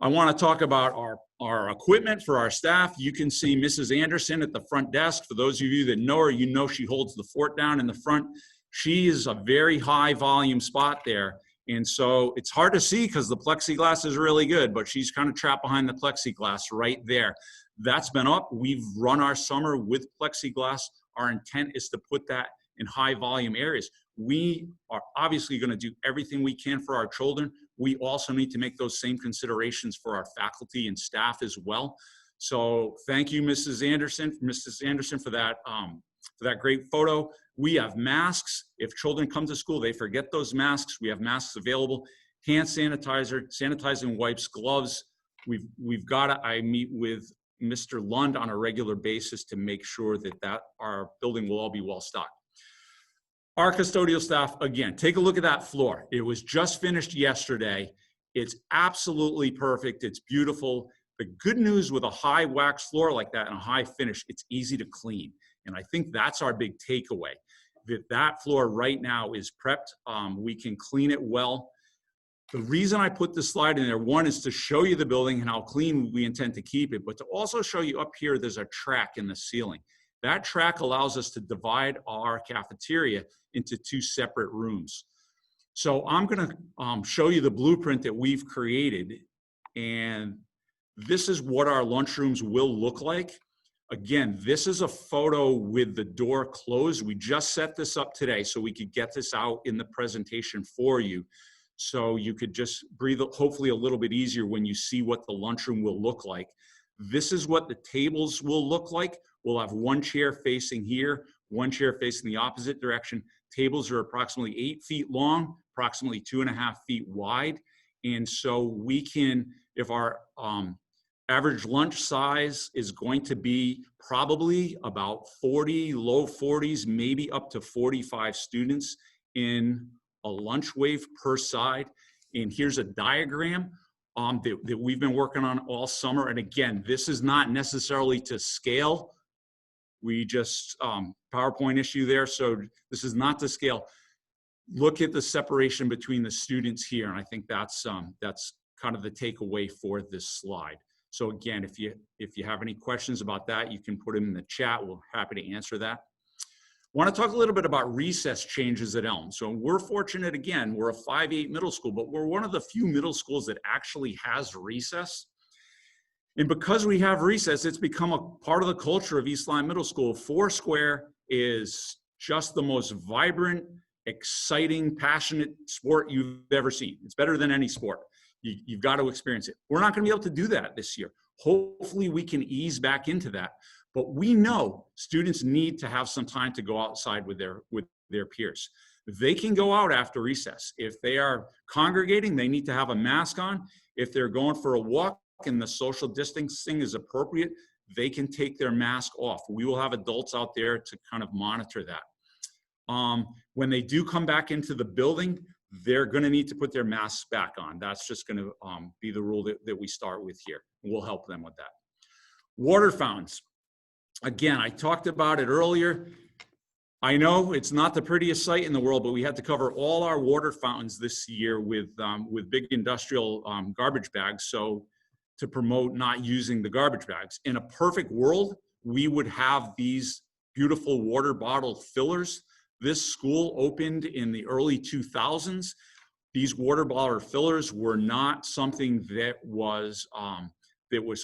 I want to talk about our equipment for our staff. You can see Mrs. Anderson at the front desk. For those of you that know her, you know she holds the fort down in the front. She is a very high volume spot there. And so it's hard to see because the plexiglass is really good, but she's kind of trapped behind the plexiglass right there. That's been up. We've run our summer with plexiglass. Our intent is to put that in high volume areas. We are obviously going to do everything we can for our children. We also need to make those same considerations for our faculty and staff as well. So thank you, Mrs. Anderson, for that great photo. We have masks. If children come to school, they forget those masks. We have masks available. Hand sanitizer, sanitizing wipes, gloves. We've got to, I meet with Mr. Lund on a regular basis to make sure that our building will all be well stocked. Our custodial staff, again, take a look at that floor. It was just finished yesterday. It's absolutely perfect. It's beautiful. The good news with a high wax floor like that and a high finish, it's easy to clean. And I think that's our big takeaway, that floor right now is prepped. We can clean it well. The reason I put this slide in there, one, is to show you the building and how clean we intend to keep it, but to also show you up here, there's a track in the ceiling. That track allows us to divide our cafeteria into two separate rooms. So I'm going to show you the blueprint that we've created, and this is what our lunchrooms will look like. Again, this is a photo with the door closed. We just set this up today so we could get this out in the presentation for you. So you could just breathe hopefully a little bit easier when you see what the lunchroom will look like. This is what the tables will look like. We'll have one chair facing here, one chair facing the opposite direction. Tables are approximately 8 feet long, approximately 2.5 feet wide. And so we can, if our average lunch size is going to be probably about 40, low 40s, maybe up to 45 students in a lunch wave per side. And here's a diagram that we've been working on all summer. And again, this is not necessarily to scale. We just, PowerPoint issue there. So this is not to scale. Look at the separation between the students here. And I think that's kind of the takeaway for this slide. So again, if you have any questions about that, you can put them in the chat. We're happy to answer that. Want to talk a little bit about recess changes at ELMS. So we're fortunate, again, we're a 5-8 middle school, but we're one of the few middle schools that actually has recess. And because we have recess, it's become a part of the culture of East Lyme Middle School. Foursquare is just the most vibrant, exciting, passionate sport you've ever seen. It's better than any sport. You've got to experience it. We're not going to be able to do that this year. Hopefully we can ease back into that. But we know students need to have some time to go outside with their peers. They can go out after recess. If they are congregating, they need to have a mask on. If they're going for a walk and the social distancing is appropriate, they can take their mask off. We will have adults out there to kind of monitor that. When they do come back into the building, they're going to need to put their masks back on. That's just going to be the rule that we start with here. We'll help them with that. Water fountains. Again, I talked about it earlier. I know it's not the prettiest sight in the world, but we had to cover all our water fountains this year with big industrial garbage bags. So to promote not using the garbage bags. In a perfect world, we would have these beautiful water bottle fillers. This school opened in the early 2000s. These water bottle fillers were not something that was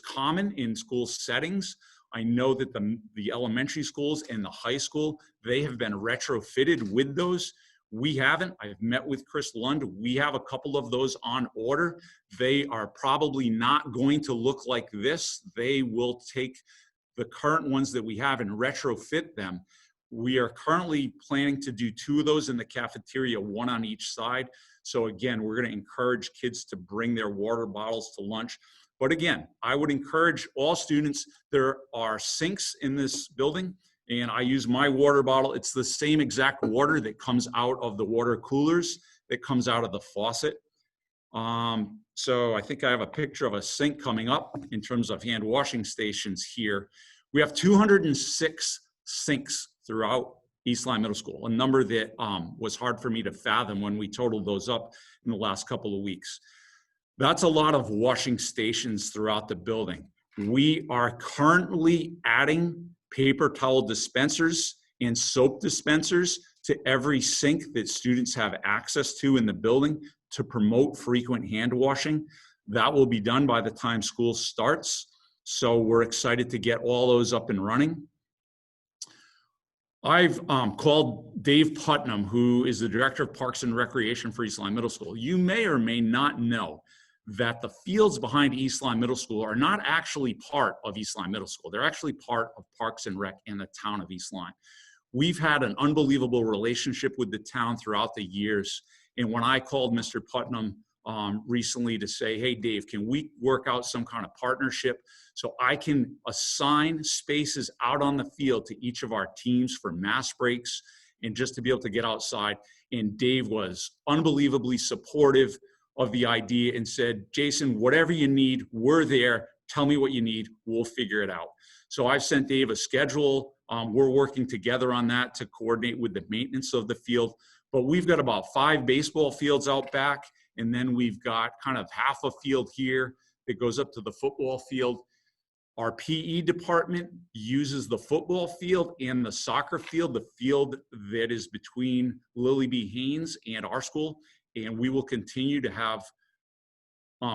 common in school settings. I know that the elementary schools and the high school, they have been retrofitted with those. We haven't. I've met with Chris Lund. We have a couple of those on order. They are probably not going to look like this. They will take the current ones that we have and retrofit them. We are currently planning to do 2 of those in the cafeteria, 1 on each side. So again, we're going to encourage kids to bring their water bottles to lunch. But again, I would encourage all students, there are sinks in this building, and I use my water bottle. It's the same exact water that comes out of the water coolers, that comes out of the faucet. So I think I have a picture of a sink coming up in terms of hand washing stations here. We have 206 sinks throughout East Lyme Middle School, a number that was hard for me to fathom when we totaled those up in the last couple of weeks. That's a lot of washing stations throughout the building. We are currently adding paper towel dispensers and soap dispensers to every sink that students have access to in the building to promote frequent hand washing. That will be done by the time school starts. So we're excited to get all those up and running. I've called Dave Putnam, who is the Director of Parks and Recreation for East Lyme Middle School. You may or may not know that the fields behind East Lyme Middle School are not actually part of East Lyme Middle School. They're actually part of Parks and Rec in the town of East Lyme. We've had an unbelievable relationship with the town throughout the years. And when I called Mr. Putnam recently to say, hey, Dave, can we work out some kind of partnership so I can assign spaces out on the field to each of our teams for mass breaks and just to be able to get outside? And Dave was unbelievably supportive of the idea and said, Jason, whatever you need, we're there. Tell me what you need. We'll figure it out. So I've sent Dave a schedule. We're working together on that to coordinate with the maintenance of the field. But we've got about 5 baseball fields out back. And then we've got kind of half a field here that goes up to the football field. Our PE department uses the football field and the soccer field, the field that is between Lily B. Haynes and our school. And we will continue to have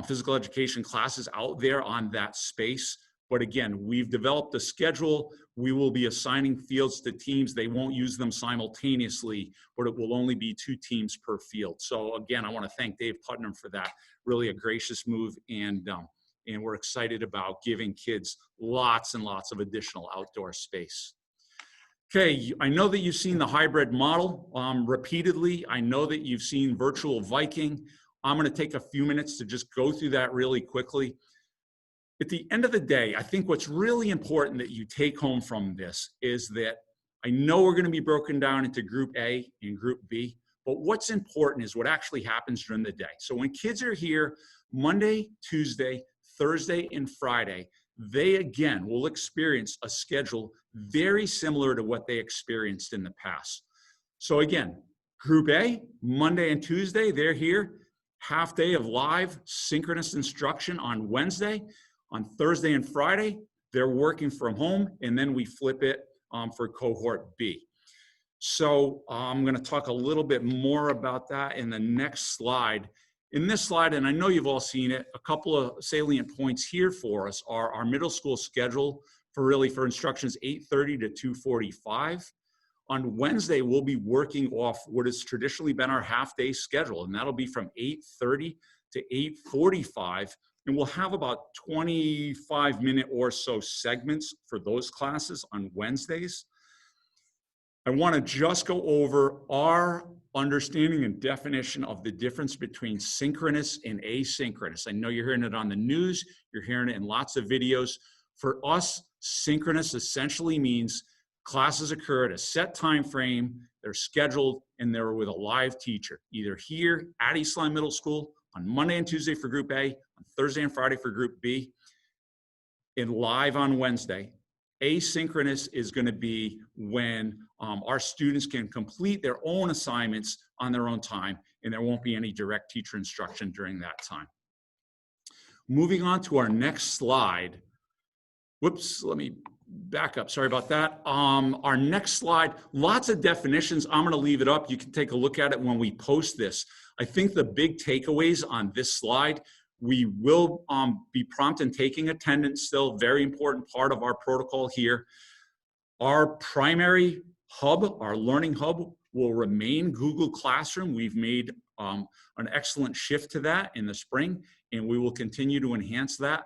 physical education classes out there on that space. But again, we've developed a schedule. We will be assigning fields to teams. They won't use them simultaneously, but it will only be 2 teams per field. So again, I want to thank Dave Putnam for that. Really a gracious move, and we're excited about giving kids lots and lots of additional outdoor space. Okay, I know that you've seen the hybrid model repeatedly. I know that you've seen virtual Viking. I'm going to take a few minutes to just go through that really quickly. At the end of the day, I think what's really important that you take home from this is that I know we're going to be broken down into Group A and Group B, but what's important is what actually happens during the day. So when kids are here Monday, Tuesday, Thursday, and Friday, they again will experience a schedule very similar to what they experienced in the past. So again, Group A, Monday and Tuesday, they're here. Half day of live synchronous instruction on Wednesday. On Thursday and Friday, they're working from home, and then we flip it for cohort B. So I'm going to talk a little bit more about that in the next slide. In this slide, and I know you've all seen it, a couple of salient points here for us are our middle school schedule for instructions 8:30 to 2:45. On Wednesday, we'll be working off what has traditionally been our half-day schedule, and that'll be from 8:30 to 8:45. And we'll have about 25-minute or so segments for those classes on Wednesdays. I want to just go over our understanding and definition of the difference between synchronous and asynchronous. I know you're hearing it on the news, you're hearing it in lots of videos. For us, synchronous essentially means classes occur at a set time frame, they're scheduled, and they're with a live teacher, either here at East Lyme Middle School on Monday and Tuesday for Group A, on Thursday and Friday for Group B, and live on Wednesday. Asynchronous is going to be when our students can complete their own assignments on their own time, and there won't be any direct teacher instruction during that time. Moving on to our next slide. Whoops, let me back up. Sorry about that. Our next slide, lots of definitions. I'm going to leave it up. You can take a look at it when we post this. I think the big takeaways on this slide, we will be prompt in taking attendance, still very important part of our protocol here. Our primary hub, our learning hub, will remain Google Classroom. We've made an excellent shift to that in the spring, and we will continue to enhance that.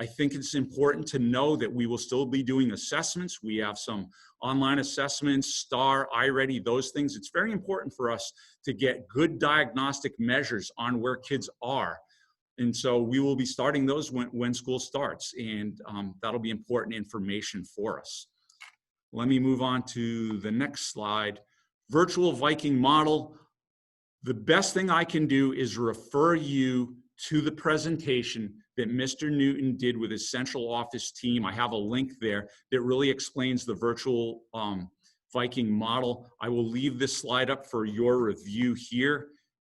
I think it's important to know that we will still be doing assessments. We have some online assessments, STAR, iReady, those things. It's very important for us to get good diagnostic measures on where kids are. And so we will be starting those when school starts, and that'll be important information for us. Let me move on to the next slide. Virtual Viking model. The best thing I can do is refer you to the presentation that Mr. Newton did with his central office team. I have a link there that really explains the virtual Viking model. I will leave this slide up for your review here.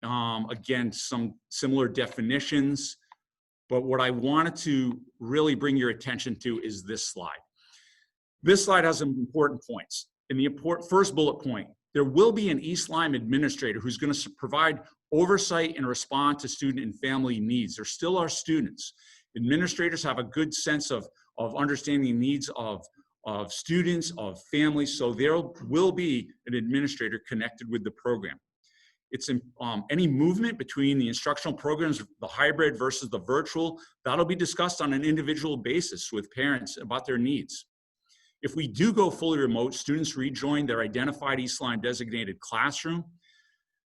Again, some similar definitions, but what I wanted to really bring your attention to is this slide. This slide has some important points. In the first bullet point, there will be an East Lyme administrator who's going to provide oversight and respond to student and family needs. They're still our students. Administrators have a good sense of understanding the needs of students, of families, so there will be an administrator connected with the program. It's any movement between the instructional programs, the hybrid versus the virtual, that'll be discussed on an individual basis with parents about their needs. If we do go fully remote, students rejoin their identified East Lyme designated classroom.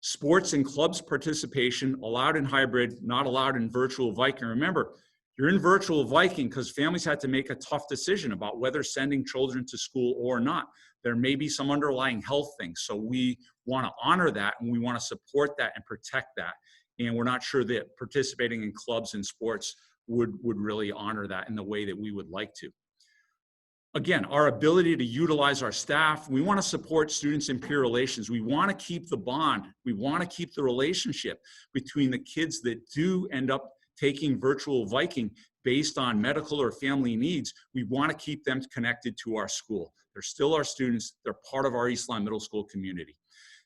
Sports and clubs participation allowed in hybrid, not allowed in virtual Viking. Remember, you're in virtual Viking because families had to make a tough decision about whether sending children to school or not. There may be some underlying health things, so we want to honor that and we want to support that and protect that. And we're not sure that participating in clubs and sports would really honor that in the way that we would like to. Again, our ability to utilize our staff, we want to support students in peer relations. We want to keep the bond. We want to keep the relationship between the kids that do end up taking virtual Viking based on medical or family needs. We want to keep them connected to our school. They're still our students. They're part of our East Lyme Middle School community.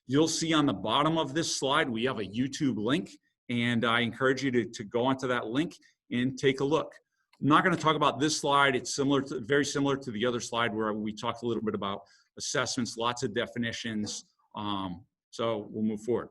You'll see on the bottom of this slide, we have a YouTube link, and I encourage you to go onto that link and take a look. I'm not going to talk about this slide. It's very similar to the other slide where we talked a little bit about assessments, lots of definitions. So we'll move forward.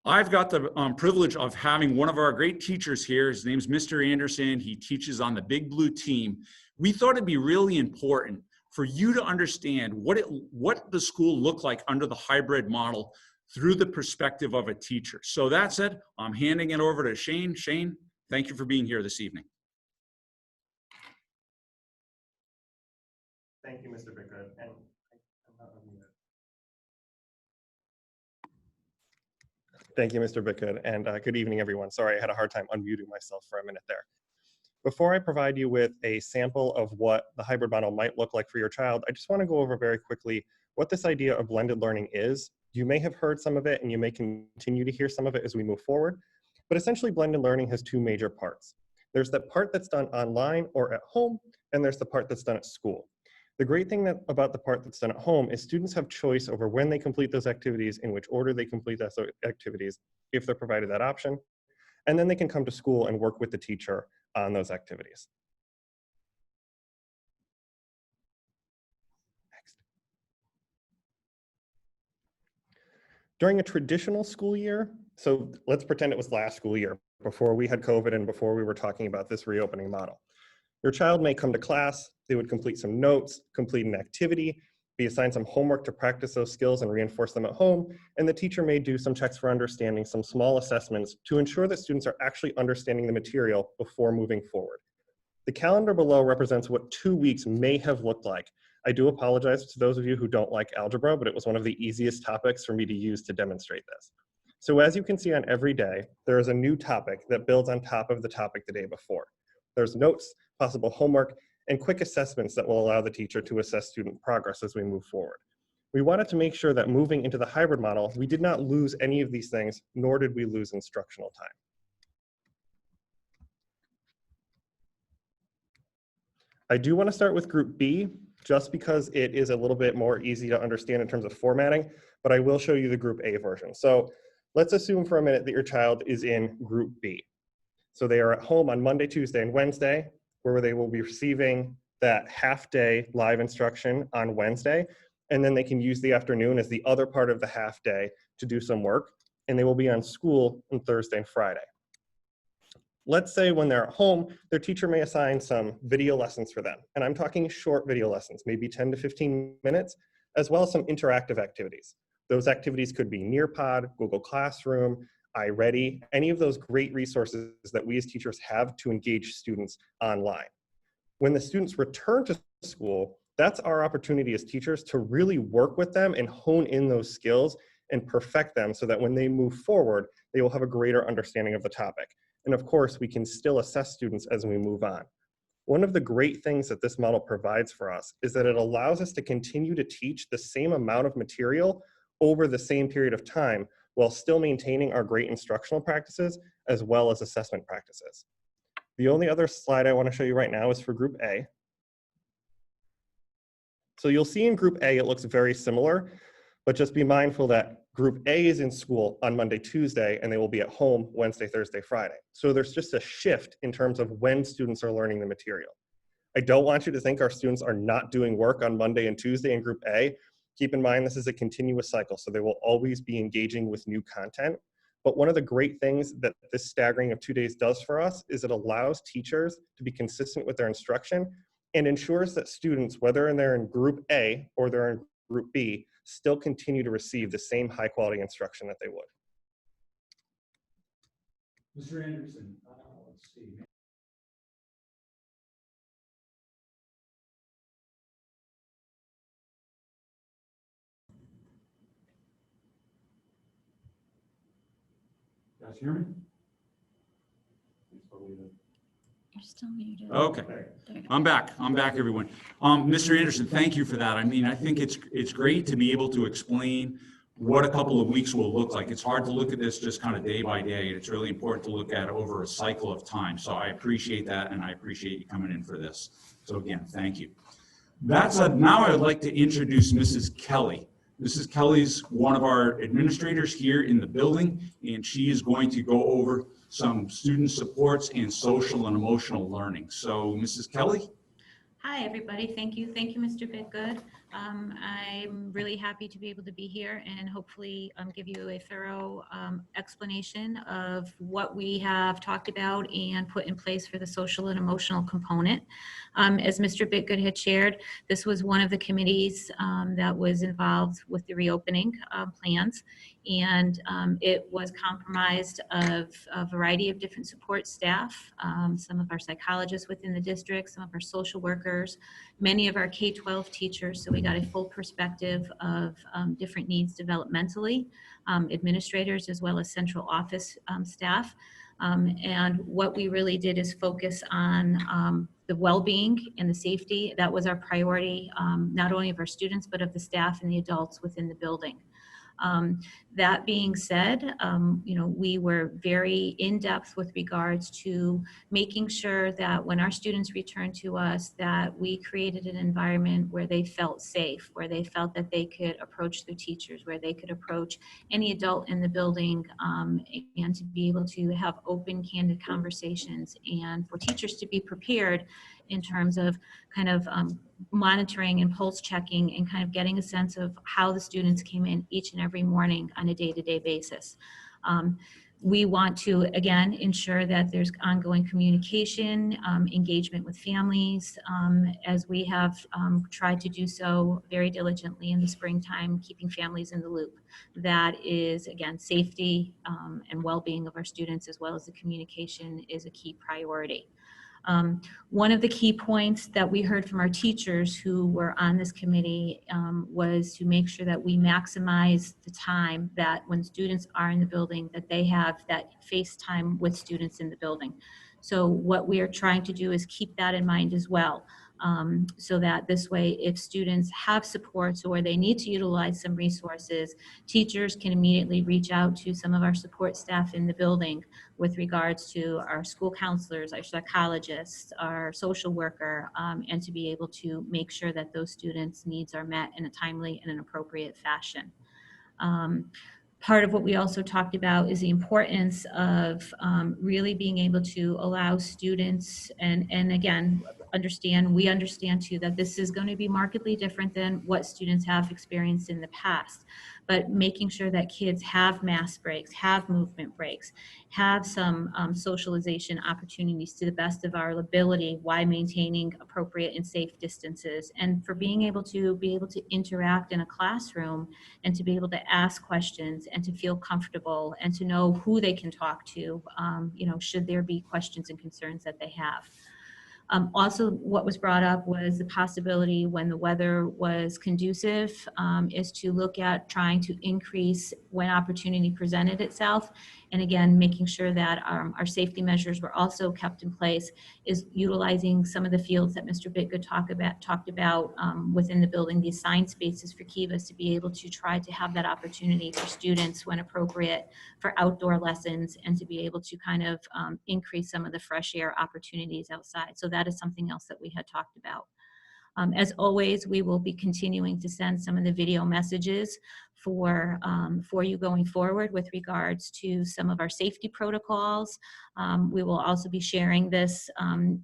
I've got the privilege of having one of our great teachers here. His name's Mr. Anderson. He teaches on the Big Blue team. We thought it'd be really important for you to understand what the school looked like under the hybrid model through the perspective of a teacher. So that said, I'm handing it over to Shane. Shane, thank you for being here this evening. Thank you, Mr. Bickgood. And I'm not unmuted. Thank you, Mr. Bickgood, and good evening, everyone. Sorry, I had a hard time unmuting myself for a minute there. Before I provide you with a sample of what the hybrid model might look like for your child, I just want to go over very quickly what this idea of blended learning is. You may have heard some of it, and you may continue to hear some of it as we move forward, but essentially blended learning has two major parts. There's the part that's done online or at home, and there's the part that's done at school. The great thing about the part that's done at home is students have choice over when they complete those activities, in which order they complete those activities, if they're provided that option. And then they can come to school and work with the teacher on those activities. Next. During a traditional school year, so let's pretend it was last school year, before we had COVID and before we were talking about this reopening model. Your child may come to class, they would complete some notes, complete an activity, be assigned some homework to practice those skills and reinforce them at home, and the teacher may do some checks for understanding, some small assessments to ensure that students are actually understanding the material before moving forward. The calendar below represents what 2 weeks may have looked like. I do apologize to those of you who don't like algebra, but it was one of the easiest topics for me to use to demonstrate this. So as you can see on every day, there is a new topic that builds on top of the topic the day before. There's notes, possible homework, and quick assessments that will allow the teacher to assess student progress as we move forward. We wanted to make sure that moving into the hybrid model, we did not lose any of these things, nor did we lose instructional time. I do want to start with group B, just because it is a little bit more easy to understand in terms of formatting, but I will show you the group A version. So let's assume for a minute that your child is in group B. So they are at home on Monday, Tuesday, and Wednesday, where they will be receiving that half-day live instruction on Wednesday, and then they can use the afternoon as the other part of the half-day to do some work, and they will be on school on Thursday and Friday. Let's say when they're at home, their teacher may assign some video lessons for them. And I'm talking short video lessons, maybe 10 to 15 minutes, as well as some interactive activities. Those activities could be Nearpod, Google Classroom, iReady, any of those great resources that we as teachers have to engage students online. When the students return to school, that's our opportunity as teachers to really work with them and hone in those skills and perfect them so that when they move forward, they will have a greater understanding of the topic. And of course, we can still assess students as we move on. One of the great things that this model provides for us is that it allows us to continue to teach the same amount of material over the same period of time while still maintaining our great instructional practices as well as assessment practices. The only other slide I want to show you right now is for Group A. So you'll see in Group A, it looks very similar, but just be mindful that Group A is in school on Monday, Tuesday, and they will be at home Wednesday, Thursday, Friday. So there's just a shift in terms of when students are learning the material. I don't want you to think our students are not doing work on Monday and Tuesday in Group A. Keep in mind, this is a continuous cycle, so they will always be engaging with new content. But one of the great things that this staggering of 2 days does for us is it allows teachers to be consistent with their instruction and ensures that students, whether they're in Group A or they're in Group B, still continue to receive the same high quality instruction that they would. Mr. Anderson, let's see. You guys hear me? You're still muted. Okay, I'm back, everyone. Mr. Anderson, thank you for that. I mean, I think it's great to be able to explain what a couple of weeks will look like. It's hard to look at this just kind of day by day. It's really important to look at it over a cycle of time. So I appreciate that, and I appreciate you coming in for this. So again, thank you. That said, now I would like to introduce Mrs. Kelly. Mrs. Kelly's one of our administrators here in the building, and she is going to go over some student supports and social and emotional learning. So, Mrs. Kelly? Hi, everybody. Thank you. Thank you, Mr. Bitgood. I'm really happy to be able to be here and hopefully give you a thorough explanation of what we have talked about and put in place for the social and emotional component. As Mr. Bitgood had shared, this was one of the committees that was involved with the reopening plans, and it was comprised of a variety of different support staff, some of our psychologists within the district, some of our social workers, many of our K-12 teachers, so we got a full perspective of different needs developmentally, administrators as well as central office staff. And what we really did is focus on the well-being and the safety. That was our priority, not only of our students, but of the staff and the adults within the building. That being said, we were very in-depth with regards to making sure that when our students returned to us, that we created an environment where they felt safe, where they felt that they could approach their teachers, where they could approach any adult in the building, and to be able to have open, candid conversations, and for teachers to be prepared in terms of kind of monitoring and pulse checking and kind of getting a sense of how the students came in each and every morning on a day-to-day basis. We want to, again, ensure that there's ongoing communication, engagement with families, as we have tried to do so very diligently in the springtime, keeping families in the loop. That is, again, safety and well-being of our students, as well as the communication, is a key priority. One of the key points that we heard from our teachers who were on this committee was to make sure that we maximize the time that when students are in the building, that they have that face time with students in the building. So what we are trying to do is keep that in mind as well. So that this way, if students have supports or they need to utilize some resources, teachers can immediately reach out to some of our support staff in the building with regards to our school counselors, our psychologists, our social worker, and to be able to make sure that those students' needs are met in a timely and an appropriate fashion. Part of what we also talked about is the importance of really being able to allow students, and again, we understand too that this is going to be markedly different than what students have experienced in the past. but making sure that kids have mass breaks, have movement breaks, have some socialization opportunities to the best of our ability while maintaining appropriate and safe distances. And for being able to interact in a classroom and to be able to ask questions and to feel comfortable and to know who they can talk to, should there be questions and concerns that they have. Also, what was brought up was the possibility, when the weather was conducive, is to look at trying to increase when opportunity presented itself. And again, making sure that our safety measures were also kept in place, is utilizing some of the fields that Mr. Bitgood talked about within the building, the assigned spaces for Kivas, to be able to try to have that opportunity for students when appropriate for outdoor lessons, and to be able to kind of increase some of the fresh air opportunities outside. So that is something else that we had talked about. As always, we will be continuing to send some of the video messages for you going forward with regards to some of our safety protocols. We will also be sharing this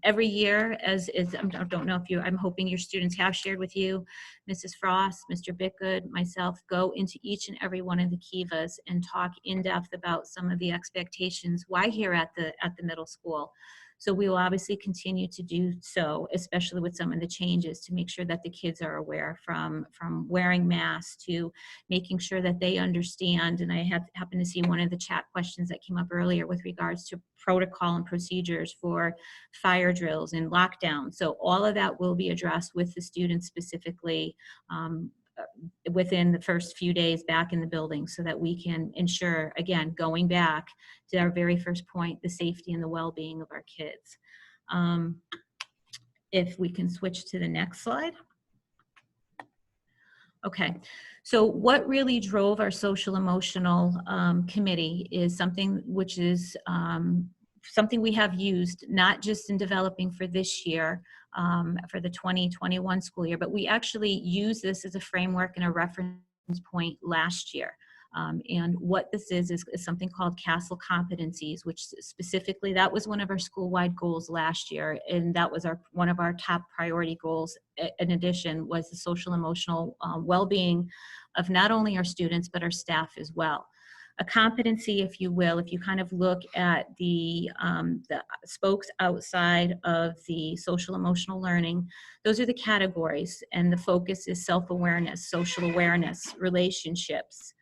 every year, I don't know if I'm hoping your students have shared with you. Mrs. Frost, Mr. Bitgood, myself go into each and every one of the Kivas and talk in depth about some of the expectations why here at the middle school. So we will obviously continue to do so, especially with some of the changes, to make sure that the kids are aware, from wearing masks to making sure that they understand. And I happened to see one of the chat questions that came up earlier with regards to protocol and procedures for fire drills and lockdown. So all of that will be addressed with the students specifically within the first few days back in the building, so that we can ensure, again, going back to our very first point, the safety and the well-being of our kids. If we can switch to the next slide. Okay, so what really drove our social emotional committee is something which is something we have used not just in developing for this year, for the 2021 school year, but we actually use this as a framework and a reference point last year. And what this is something called CASEL competencies, which specifically, that was one of our school-wide goals last year, and that was one of our top priority goals. In addition, was the social emotional well-being of not only our students, but our staff as well. A competency, if you will, if you kind of look at the spokes outside of the social emotional learning, those are the categories, and the focus is self-awareness, social awareness, relationships,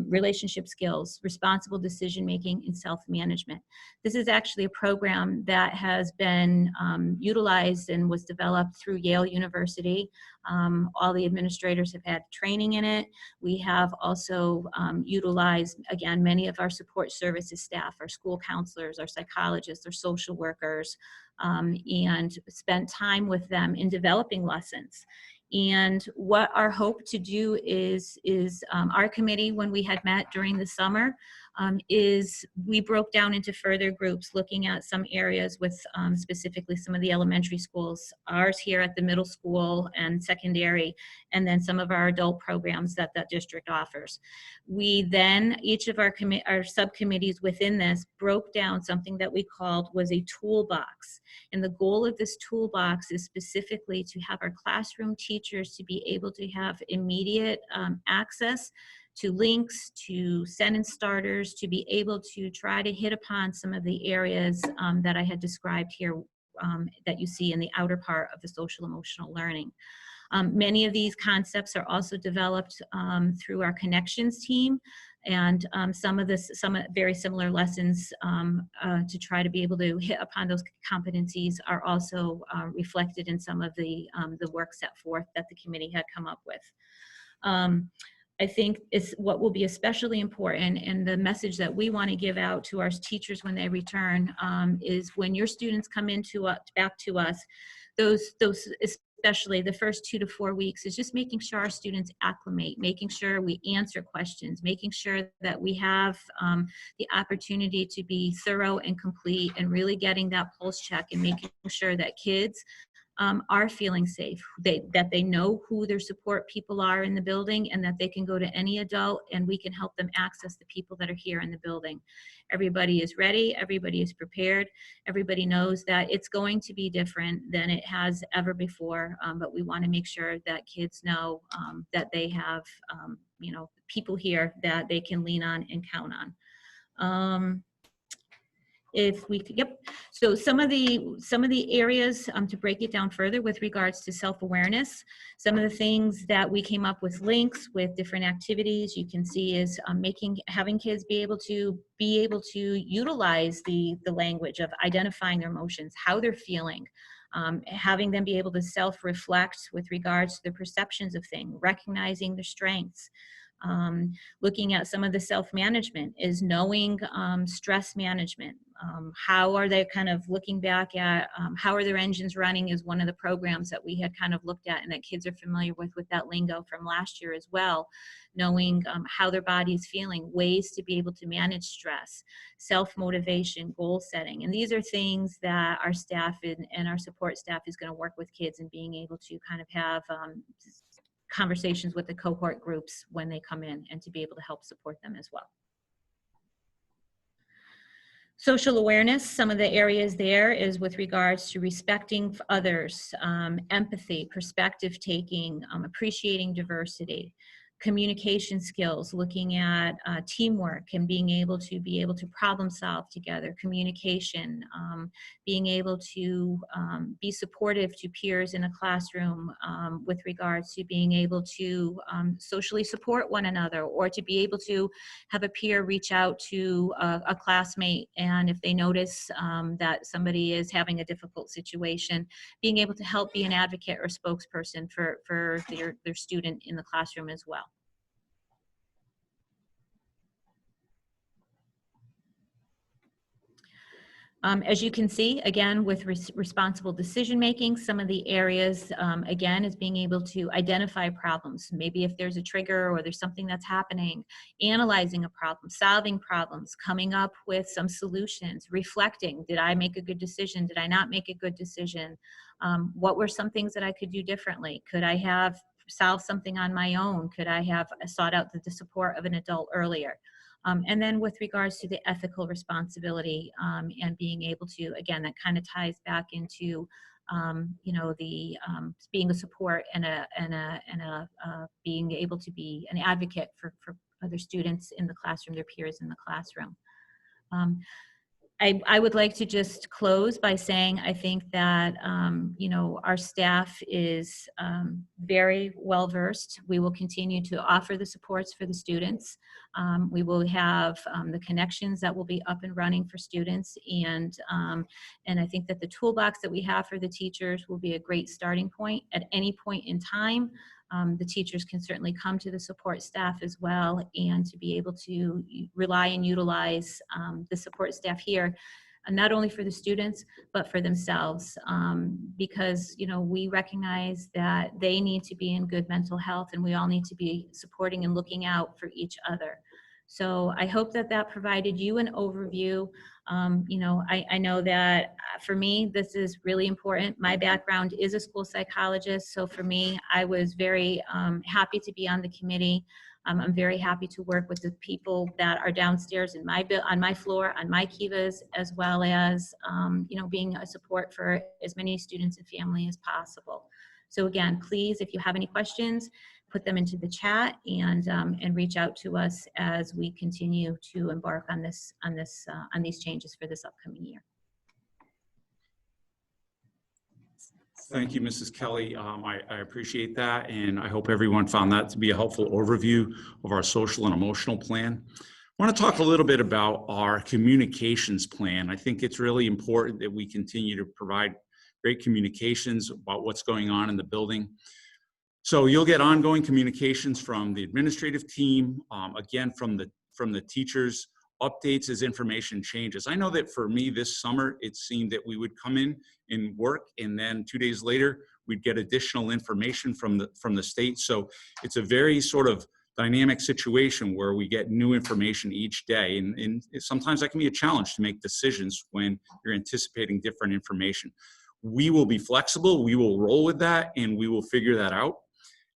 relationship skills, responsible decision-making, and self-management. This is actually a program that has been utilized and was developed through Yale University. All the administrators have had training in it. We have also utilized, again, many of our support services staff, our school counselors, our psychologists, our social workers, and spent time with them in developing lessons. And what our hope to do is our committee, when we had met during the summer, is we broke down into further groups, looking at some areas with specifically some of the elementary schools, ours here at the middle school and secondary, and then some of our adult programs that that district offers. We then, each of our subcommittees within this, broke down something that we called was a toolbox. And the goal of this toolbox is specifically to have our classroom teachers to be able to have immediate access to links, to sentence starters, to be able to try to hit upon some of the areas that I had described here that you see in the outer part of the social emotional learning. Many of these concepts are also developed through our connections team, and some very similar lessons to try to be able to hit upon those competencies are also reflected in some of the work set forth that the committee had come up with. I think what will be especially important, and the message that we want to give out to our teachers when they return, is when your students come back to us, those especially the first 2 to 4 weeks, is just making sure our students acclimate, making sure we answer questions, making sure that we have the opportunity to be thorough and complete, and really getting that pulse check and making sure that kids are feeling safe, that they know who their support people are in the building, and that they can go to any adult and we can help them access the people that are here in the building. Everybody is ready, everybody is prepared, everybody knows that it's going to be different than it has ever before, but we want to make sure that kids know that they have people here that they can lean on and count on. If we could, yep. So some of the areas to break it down further with regards to self-awareness, some of the things that we came up with links with different activities you can see is having kids be able to utilize the language of identifying their emotions, how they're feeling, having them be able to self-reflect with regards to their perceptions of things, recognizing their strengths. Looking at some of the self-management is knowing stress management. How are they kind of looking back at how are their engines running is one of the programs that we had kind of looked at and that kids are familiar with that lingo from last year as well. Knowing how their body is feeling, ways to be able to manage stress, self-motivation, goal setting. And these are things that our staff and our support staff is going to work with kids and being able to kind of have conversations with the cohort groups when they come in and to be able to help support them as well. Social awareness, some of the areas there is with regards to respecting others, empathy, perspective taking, appreciating diversity, communication skills, looking at teamwork and being able to problem solve together, communication, being able to be supportive to peers in a classroom with regards to being able to socially support one another, or to be able to have a peer reach out to a classmate, and if they notice that somebody is having a difficult situation, being able to help be an advocate or spokesperson for their student in the classroom as well. As you can see, again, with responsible decision-making, some of the areas, again, is being able to identify problems. Maybe if there's a trigger or there's something that's happening, analyzing a problem, solving problems, coming up with some solutions, reflecting, did I make a good decision? Did I not make a good decision? What were some things that I could do differently? Could I have solved something on my own? Could I have sought out the support of an adult earlier? And then with regards to the ethical responsibility and being able to, again, that kind of ties back into, being a support and being able to be an advocate for other students in the classroom, their peers in the classroom. I would like to just close by saying I think that, our staff is very well versed. We will continue to offer the supports for the students. We will have the connections that will be up and running for students. And I think that the toolbox that we have for the teachers will be a great starting point at any point in time. The teachers can certainly come to the support staff as well, and to be able to rely and utilize the support staff here, not only for the students, but for themselves, because, we recognize that they need to be in good mental health, and we all need to be supporting and looking out for each other. So I hope that provided you an overview. I know that for me, this is really important. My background is a school psychologist. So for me, I was very happy to be on the committee. I'm very happy to work with the people that are downstairs on my floor, on my kivas, as well as, being a support for as many students and family as possible. So again, please, if you have any questions, put them into the chat and reach out to us as we continue to embark on these changes for this upcoming year. Thank you, Mrs. Kelly. I appreciate that, and I hope everyone found that to be a helpful overview of our social and emotional plan. I want to talk a little bit about our communications plan. I think it's really important that we continue to provide great communications about what's going on in the building. So you'll get ongoing communications from the administrative team, again, from the teachers, updates as information changes. I know that for me this summer, it seemed that we would come in and work, and then 2 days later, we'd get additional information from the state. So it's a very sort of dynamic situation where we get new information each day. And sometimes that can be a challenge to make decisions when you're anticipating different information. We will be flexible, we will roll with that, and we will figure that out.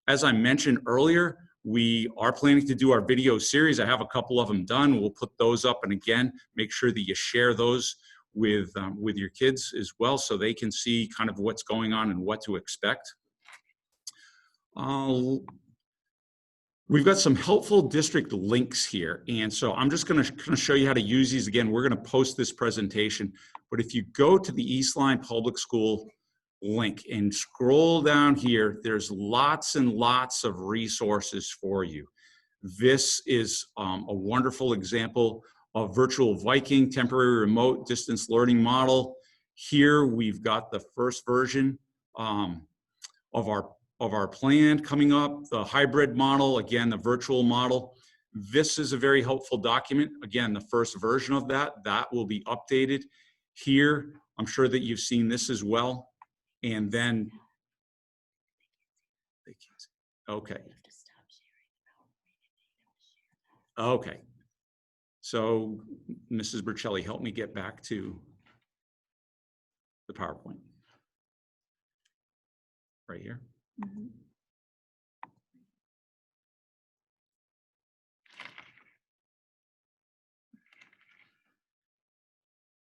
As I mentioned earlier, we are planning to do our video series. I have a couple of them done. We'll put those up, and again, make sure that you share those with your kids as well, so they can see kind of what's going on and what to expect. We've got some helpful district links here. And so I'm just going to kind of show you how to use these. Again, we're going to post this presentation. But if you go to the East Lyme Public School link and scroll down here, there's lots and lots of resources for you. This is a wonderful example of virtual Viking temporary remote distance learning model. Here we've got the first version of our plan coming up, the hybrid model, again, the virtual model. This is a very helpful document. Again, the first version of that will be updated. Here, I'm sure that you've seen this as well. And then, okay. Okay. So, Mrs. Burchelli, help me get back to the PowerPoint. Right here. Mm-hmm.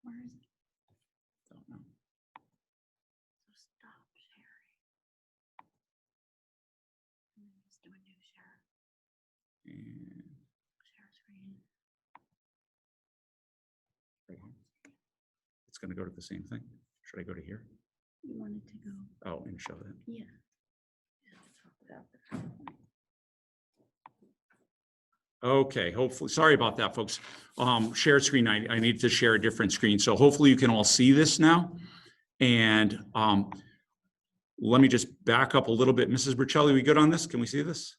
Where is it? Don't know. So stop sharing. And then just do a new share. And Share screen. right here. It's going to go to the same thing. Should I go to here? You wanted to go. Oh, and show that. Yeah. Without the PowerPoint. Okay, hopefully, sorry about that, folks. Shared screen, I need to share a different screen. So hopefully you can all see this now. And let me just back up a little bit. Mrs. Burchelli, we good on this? Can we see this?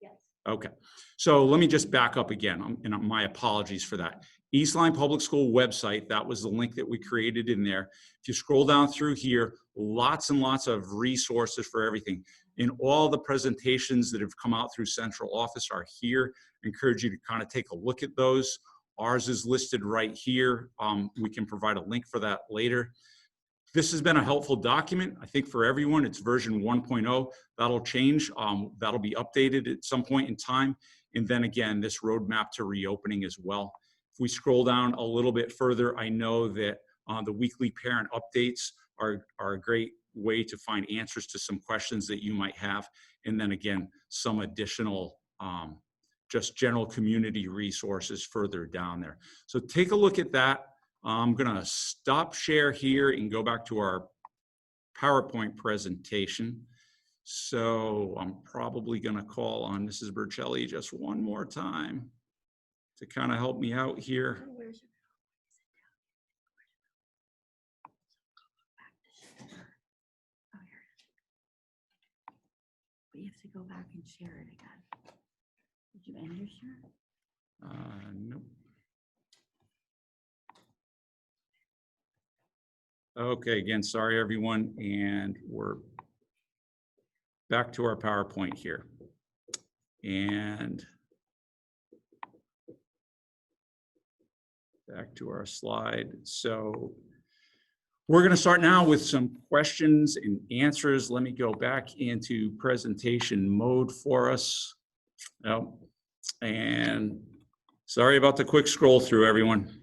Yes. Okay, so let me just back up again, and my apologies for that. East Lyme Public School website, that was the link that we created in there. If you scroll down through here, lots and lots of resources for everything. In all the presentations that have come out through central office are here. I encourage you to kind of take a look at those. Ours is listed right here. We can provide a link for that later. This has been a helpful document, I think, for everyone. It's version 1.0. That'll change. That'll be updated at some point in time. And then again, this roadmap to reopening as well. If we scroll down a little bit further, I know that the weekly parent updates are a great way to find answers to some questions that you might have. And then again, some additional just general community resources further down there. So take a look at that. I'm gonna stop share here and go back to our PowerPoint presentation. So I'm probably gonna call on Mrs. Burchelli just one more time to kind of help me out here. Where's your Oh, here it is. But you have to go back and share it again. Did you end your share? Nope. Okay, again, sorry everyone, and we're back to our PowerPoint here. And back to our slide. So we're going to start now with some questions and answers. Let me go back into presentation mode for us. Oh, and sorry about the quick scroll through, everyone.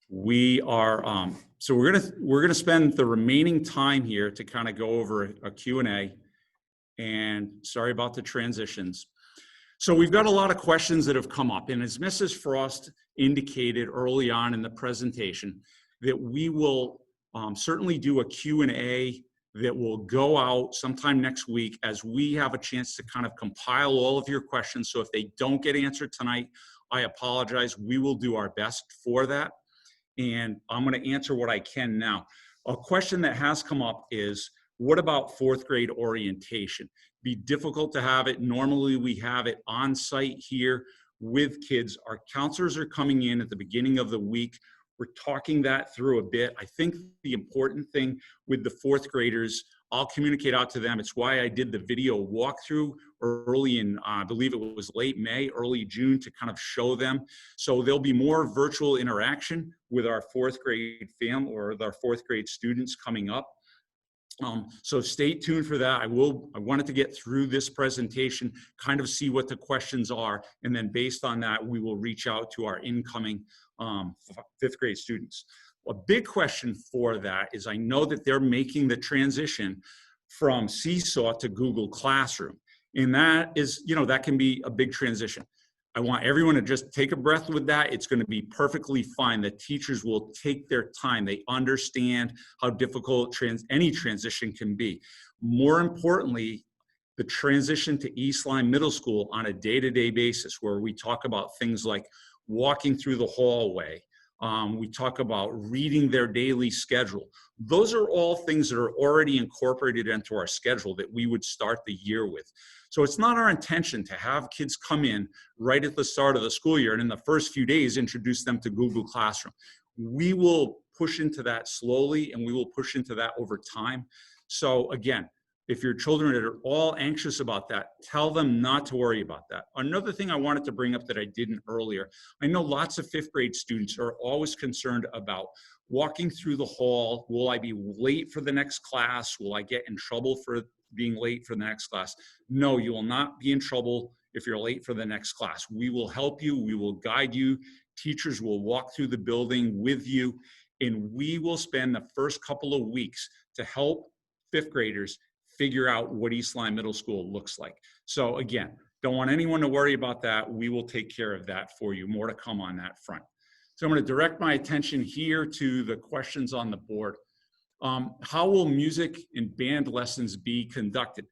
We are so we're gonna spend the remaining time here to kind of go over a Q&A, and sorry about the transitions. So we've got a lot of questions that have come up, and as Mrs. Frost indicated early on in the presentation, that we will certainly do a Q&A that will go out sometime next week as we have a chance to kind of compile all of your questions. So if they don't get answered tonight, I apologize. We will do our best for that. And I'm going to answer what I can now. A question that has come up is, what about fourth grade orientation? Be difficult to have it. Normally we have it on site here with kids. Our counselors are coming in at the beginning of the week. We're talking that through a bit. I think the important thing with the fourth graders, I'll communicate out to them. It's why I did the video walkthrough early in, I believe it was late May, early June, to kind of show them. So there'll be more virtual interaction with our fourth grade family or with our fourth grade students coming up. So stay tuned for that. I wanted to get through this presentation, kind of see what the questions are, and then based on that, we will reach out to our incoming fifth grade students. A big question for that is I know that they're making the transition from Seesaw to Google Classroom. And that is, you know, that can be a big transition. I want everyone to just take a breath with that. It's going to be perfectly fine. The teachers will take their time. They understand how difficult any transition can be. More importantly, the transition to East Lyme Middle School on a day-to-day basis, where we talk about things like walking through the hallway. We talk about reading their daily schedule. Those are all things that are already incorporated into our schedule that we would start the year with. So it's not our intention to have kids come in right at the start of the school year and in the first few days introduce them to Google Classroom. We will push into that slowly, and we will push into that over time. So again, if your children are all anxious about that, tell them not to worry about that. Another thing I wanted to bring up that I didn't earlier, I know lots of 5th grade students are always concerned about walking through the hall. Will I be late for the next class? Will I get in trouble for being late for the next class? No, you will not be in trouble if you're late for the next class. We will help you. We will guide you. Teachers will walk through the building with you, and we will spend the first couple of weeks to help 5th graders figure out what East Lyme Middle School looks like. So again, don't want anyone to worry about that. We will take care of that for you. More to come on that front. So I'm going to direct my attention here to the questions on the board. How will music and band lessons be conducted?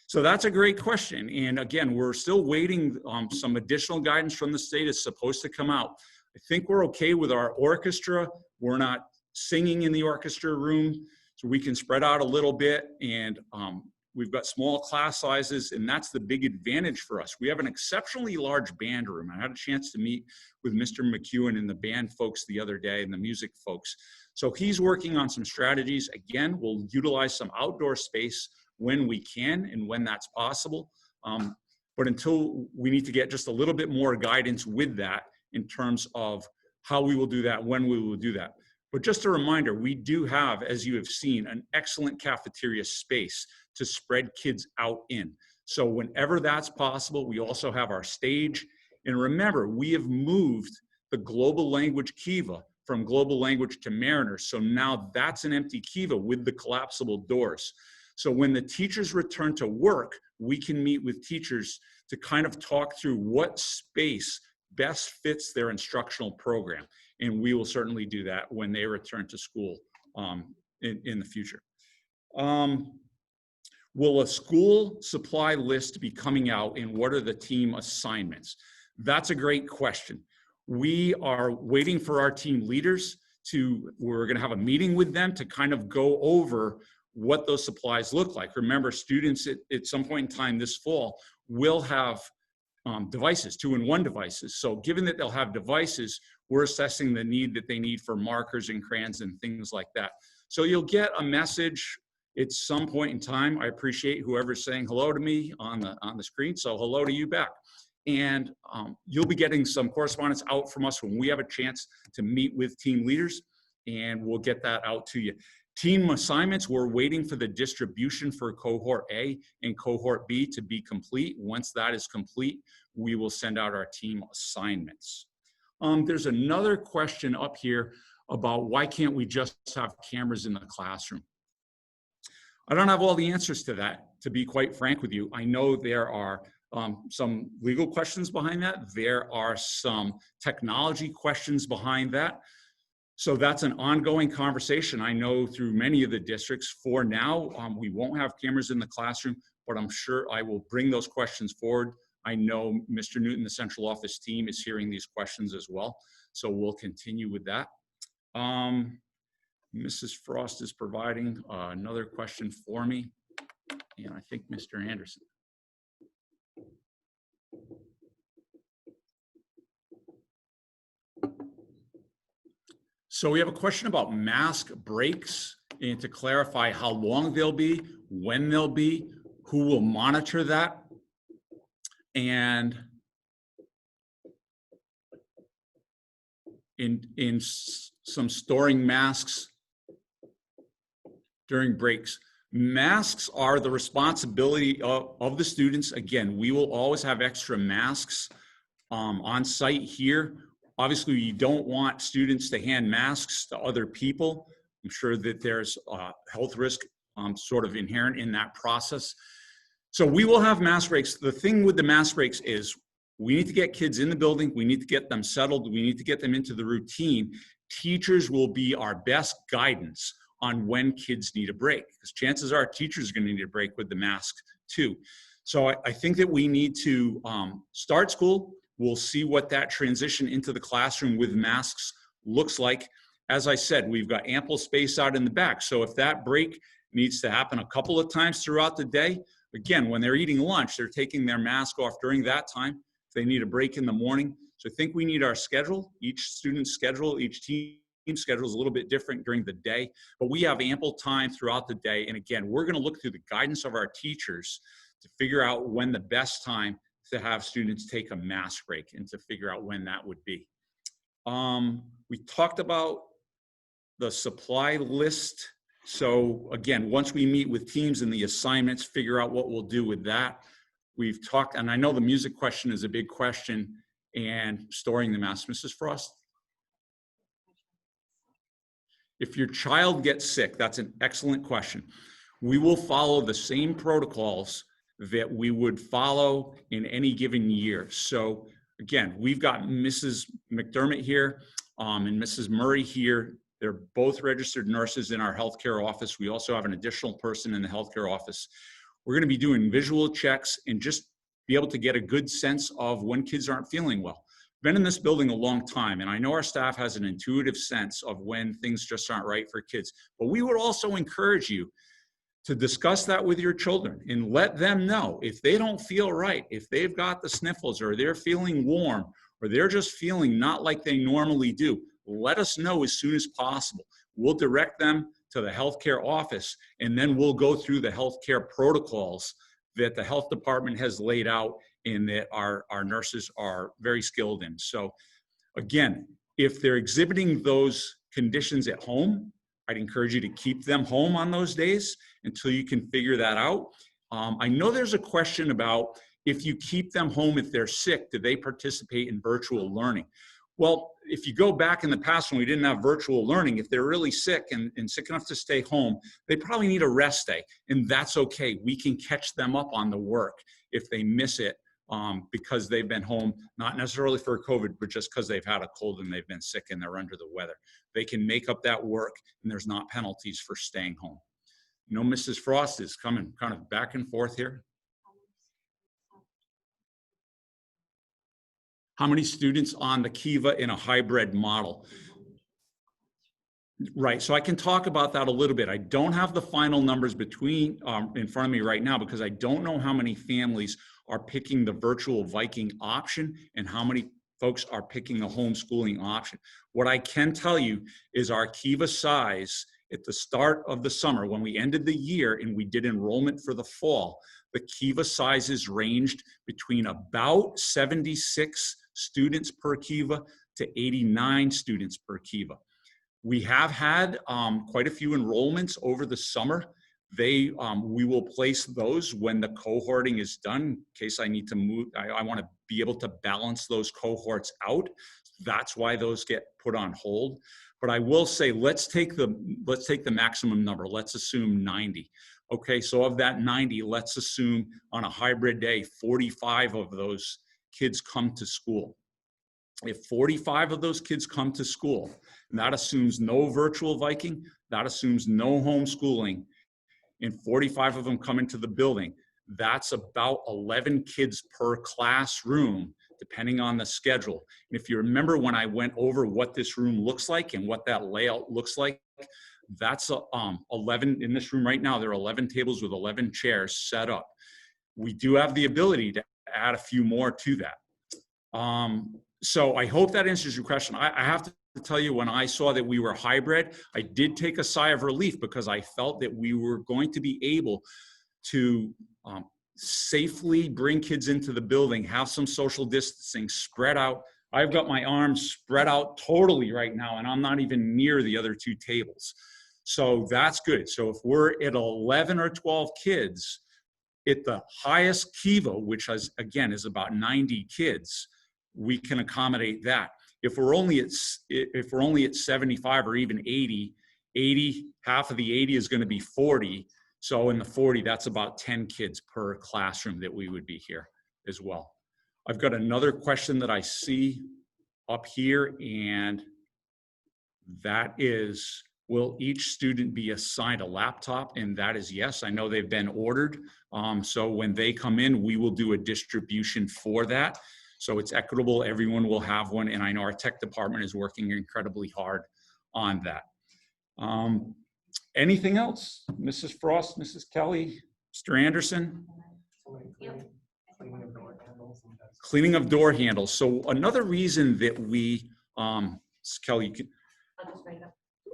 So that's a great question. And again, we're still waiting. Some additional guidance from the state is supposed to come out. I think we're okay with our orchestra. We're not singing in the orchestra room, so we can spread out a little bit. And we've got small class sizes, and that's the big advantage for us. We have an exceptionally large band room. I had a chance to meet with Mr. McEwen and the band folks the other day, and the music folks. So he's working on some strategies. Again, we'll utilize some outdoor space when we can and when that's possible. But until we need to get just a little bit more guidance with that in terms of how we will do that, when we will do that. But just a reminder, we do have, as you have seen, an excellent cafeteria space to spread kids out in. So whenever that's possible, we also have our stage. And remember, we have moved the global language Kiva from global language to Mariner. So now that's an empty Kiva with the collapsible doors. So when the teachers return to work, we can meet with teachers to kind of talk through what space best fits their instructional program. And we will certainly do that when they return to school in the future. Will a school supply list be coming out, and what are the team assignments? That's a great question. We are waiting for our team leaders we're gonna have a meeting with them to kind of go over what those supplies look like. Remember, students at some point in time this fall will have devices, 2-in-1 devices. So given that they'll have devices, we're assessing the need that they need for markers and crayons and things like that. So you'll get a message at some point in time. I appreciate whoever's saying hello to me on the screen. So hello to you back. And you'll be getting some correspondence out from us when we have a chance to meet with team leaders, and we'll get that out to you. Team assignments, we're waiting for the distribution for cohort A and cohort B to be complete. Once that is complete, we will send out our team assignments. There's another question up here about why can't we just have cameras in the classroom? I don't have all the answers to that, to be quite frank with you. I know there are some legal questions behind that. There are some technology questions behind that. So that's an ongoing conversation. I know through many of the districts. For now, we won't have cameras in the classroom, but I'm sure I will bring those questions forward. I know Mr. Newton, the central office team, is hearing these questions as well. So we'll continue with that. Mrs. Frost is providing another question for me, and I think Mr. Anderson. So we have a question about mask breaks, and to clarify how long they'll be, when they'll be, who will monitor that, and in some storing masks during breaks. Masks are the responsibility of the students. Again, we will always have extra masks on site here. Obviously, you don't want students to hand masks to other people. I'm sure that there's health risk sort of inherent in that process. So we will have mask breaks. The thing with the mask breaks is we need to get kids in the building. We need to get them settled. We need to get them into the routine. Teachers will be our best guidance on when kids need a break, because chances are teachers are going to need a break with the mask too. So I think that we need to start school. We'll see what that transition into the classroom with masks looks like. As I said, we've got ample space out in the back. So if that break needs to happen a couple of times throughout the day, again, when they're eating lunch, they're taking their mask off during that time. If they need a break in the morning. So I think we need our schedule. Each student's schedule, each team schedule is a little bit different during the day, but we have ample time throughout the day. And again, we're going to look through the guidance of our teachers to figure out when the best time to have students take a mask break and to figure out when that would be. We talked about the supply list. So again, once we meet with teams and the assignments, figure out what we'll do with that. We've talked, and I know the music question is a big question, and storing the masks. Mrs. Frost? If your child gets sick, that's an excellent question. We will follow the same protocols that we would follow in any given year. So again, we've got Mrs. McDermott here and Mrs. Murray here. They're both registered nurses in our healthcare office. We also have an additional person in the healthcare office. We're going to be doing visual checks and just be able to get a good sense of when kids aren't feeling well. Been in this building a long time, and I know our staff has an intuitive sense of when things just aren't right for kids. But we would also encourage you to discuss that with your children and let them know if they don't feel right, if they've got the sniffles or they're feeling warm or they're just feeling not like they normally do. Let us know as soon as possible. We'll direct them to the healthcare office, and then we'll go through the healthcare protocols that the health department has laid out and that our nurses are very skilled in. So again, if they're exhibiting those conditions at home, I'd encourage you to keep them home on those days until you can figure that out. I know there's a question about if you keep them home if they're sick, do they participate in virtual learning? Well, if you go back in the past when we didn't have virtual learning, if they're really sick and sick enough to stay home, they probably need a rest day, and that's okay. We can catch them up on the work if they miss it because they've been home, not necessarily for COVID, but just because they've had a cold and they've been sick and they're under the weather. They can make up that work, and there's not penalties for staying home. You know, Mrs. Frost is coming kind of back and forth here. How many students on the Kiva in a hybrid model? Right, so I can talk about that a little bit. I don't have the final numbers in front of me right now because I don't know how many families are picking the virtual Viking option and how many folks are picking the homeschooling option. What I can tell you is our Kiva size at the start of the summer, when we ended the year and we did enrollment for the fall, the Kiva sizes ranged between about 76 students per Kiva to 89 students per Kiva. We have had quite a few enrollments over the summer. We will place those when the cohorting is done in case I need to move. I want to be able to balance those cohorts out. That's why those get put on hold. But I will say, let's take the maximum number. Let's assume 90. Okay, so of that 90, let's assume on a hybrid day, 45 of those kids come to school. If 45 of those kids come to school, and that assumes no virtual Viking, that assumes no homeschooling, and 45 of them come into the building, that's about 11 kids per classroom, depending on the schedule. And if you remember when I went over what this room looks like and what that layout looks like, that's 11 in this room right now. There are 11 tables with 11 chairs set up. We do have the ability to add a few more to that. So I hope that answers your question. I have to tell you, when I saw that we were hybrid, I did take a sigh of relief because I felt that we were going to be able to safely bring kids into the building, have some social distancing, spread out. I've got my arms spread out totally right now, and I'm not even near the other two tables. So that's good. So if we're at 11 or 12 kids at the highest Kiva, which again is about 90 kids, we can accommodate that. If we're only at 75 or even 80, half of the 80 is going to be 40. So in the 40, that's about 10 kids per classroom that we would be here as well. I've got another question that I see up here, and that is, will each student be assigned a laptop? And that is yes. I know they've been ordered. So when they come in, we will do a distribution for that. So it's equitable. Everyone will have one. And I know our tech department is working incredibly hard on that. Anything else? Mrs. Frost, Mrs. Kelly, Mr. Anderson? Cleaning of door handles. So another reason that we, Kelly,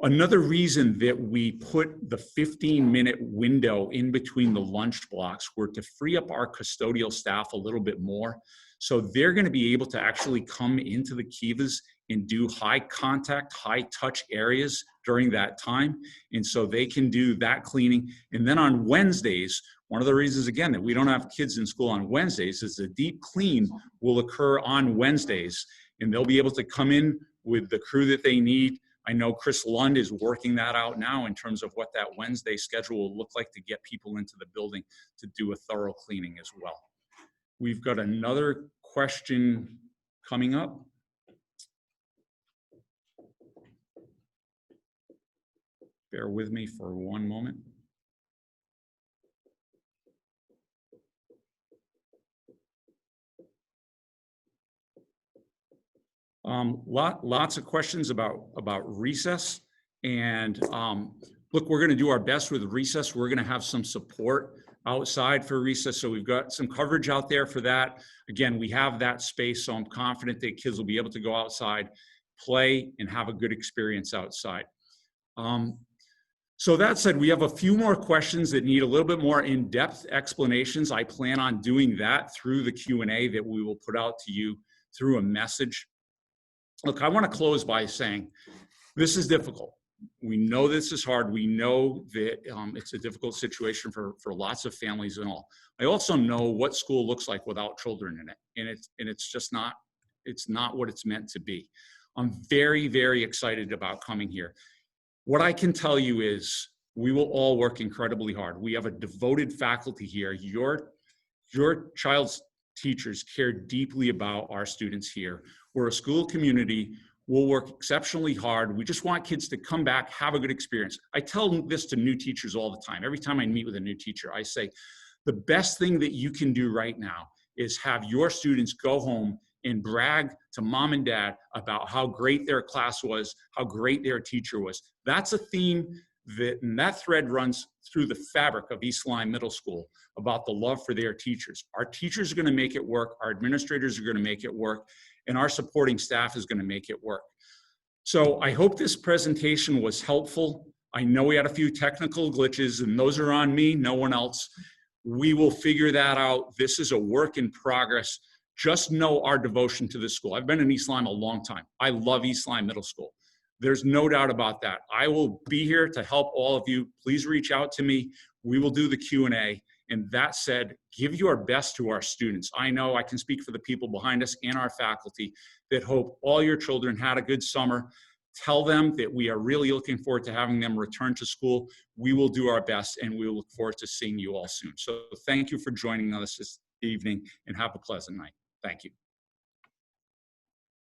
another reason that we put the 15-minute window in between the lunch blocks were to free up our custodial staff a little bit more. So they're going to be able to actually come into the kivas and do high contact, high touch areas during that time. And so they can do that cleaning. And then on Wednesdays, one of the reasons, again, that we don't have kids in school on Wednesdays is the deep clean will occur on Wednesdays. And they'll be able to come in with the crew that they need. I know Chris Lund is working that out now in terms of what that Wednesday schedule will look like to get people into the building to do a thorough cleaning as well. We've got another question coming up. Bear with me for one moment. Lots of questions about recess. And look, we're going to do our best with recess. We're going to have some support outside for recess. So we've got some coverage out there for that. Again, we have that space. So I'm confident that kids will be able to go outside, play, and have a good experience outside. So that said, we have a few more questions that need a little bit more in-depth explanations. I plan on doing that through the Q&A that we will put out to you through a message. Look, I want to close by saying this is difficult. We know this is hard. We know that it's a difficult situation for lots of families and all. I also know what school looks like without children in it, and it's just not, it's not what it's meant to be. I'm very, very excited about coming here. What I can tell you is we will all work incredibly hard. We have a devoted faculty here. Your child's teachers care deeply about our students here. We're a school community. We'll work exceptionally hard. We just want kids to come back, have a good experience. I tell this to new teachers all the time. Every time I meet with a new teacher, I say, the best thing that you can do right now is have your students go home and brag to mom and dad about how great their class was, how great their teacher was. That's a theme and that thread runs through the fabric of East Lyme Middle School about the love for their teachers. Our teachers are going to make it work. Our administrators are going to make it work. And our supporting staff is going to make it work. So I hope this presentation was helpful. I know we had a few technical glitches, and those are on me, no one else. We will figure that out. This is a work in progress. Just know our devotion to this school. I've been in East Lyme a long time. I love East Lyme Middle School. There's no doubt about that. I will be here to help all of you. Please reach out to me. We will do the Q&A. And that said, give your best to our students. I know I can speak for the people behind us and our faculty that hope all your children had a good summer. Tell them that we are really looking forward to having them return to school. We will do our best, and we will look forward to seeing you all soon. So thank you for joining us this evening, and have a pleasant night. Thank you.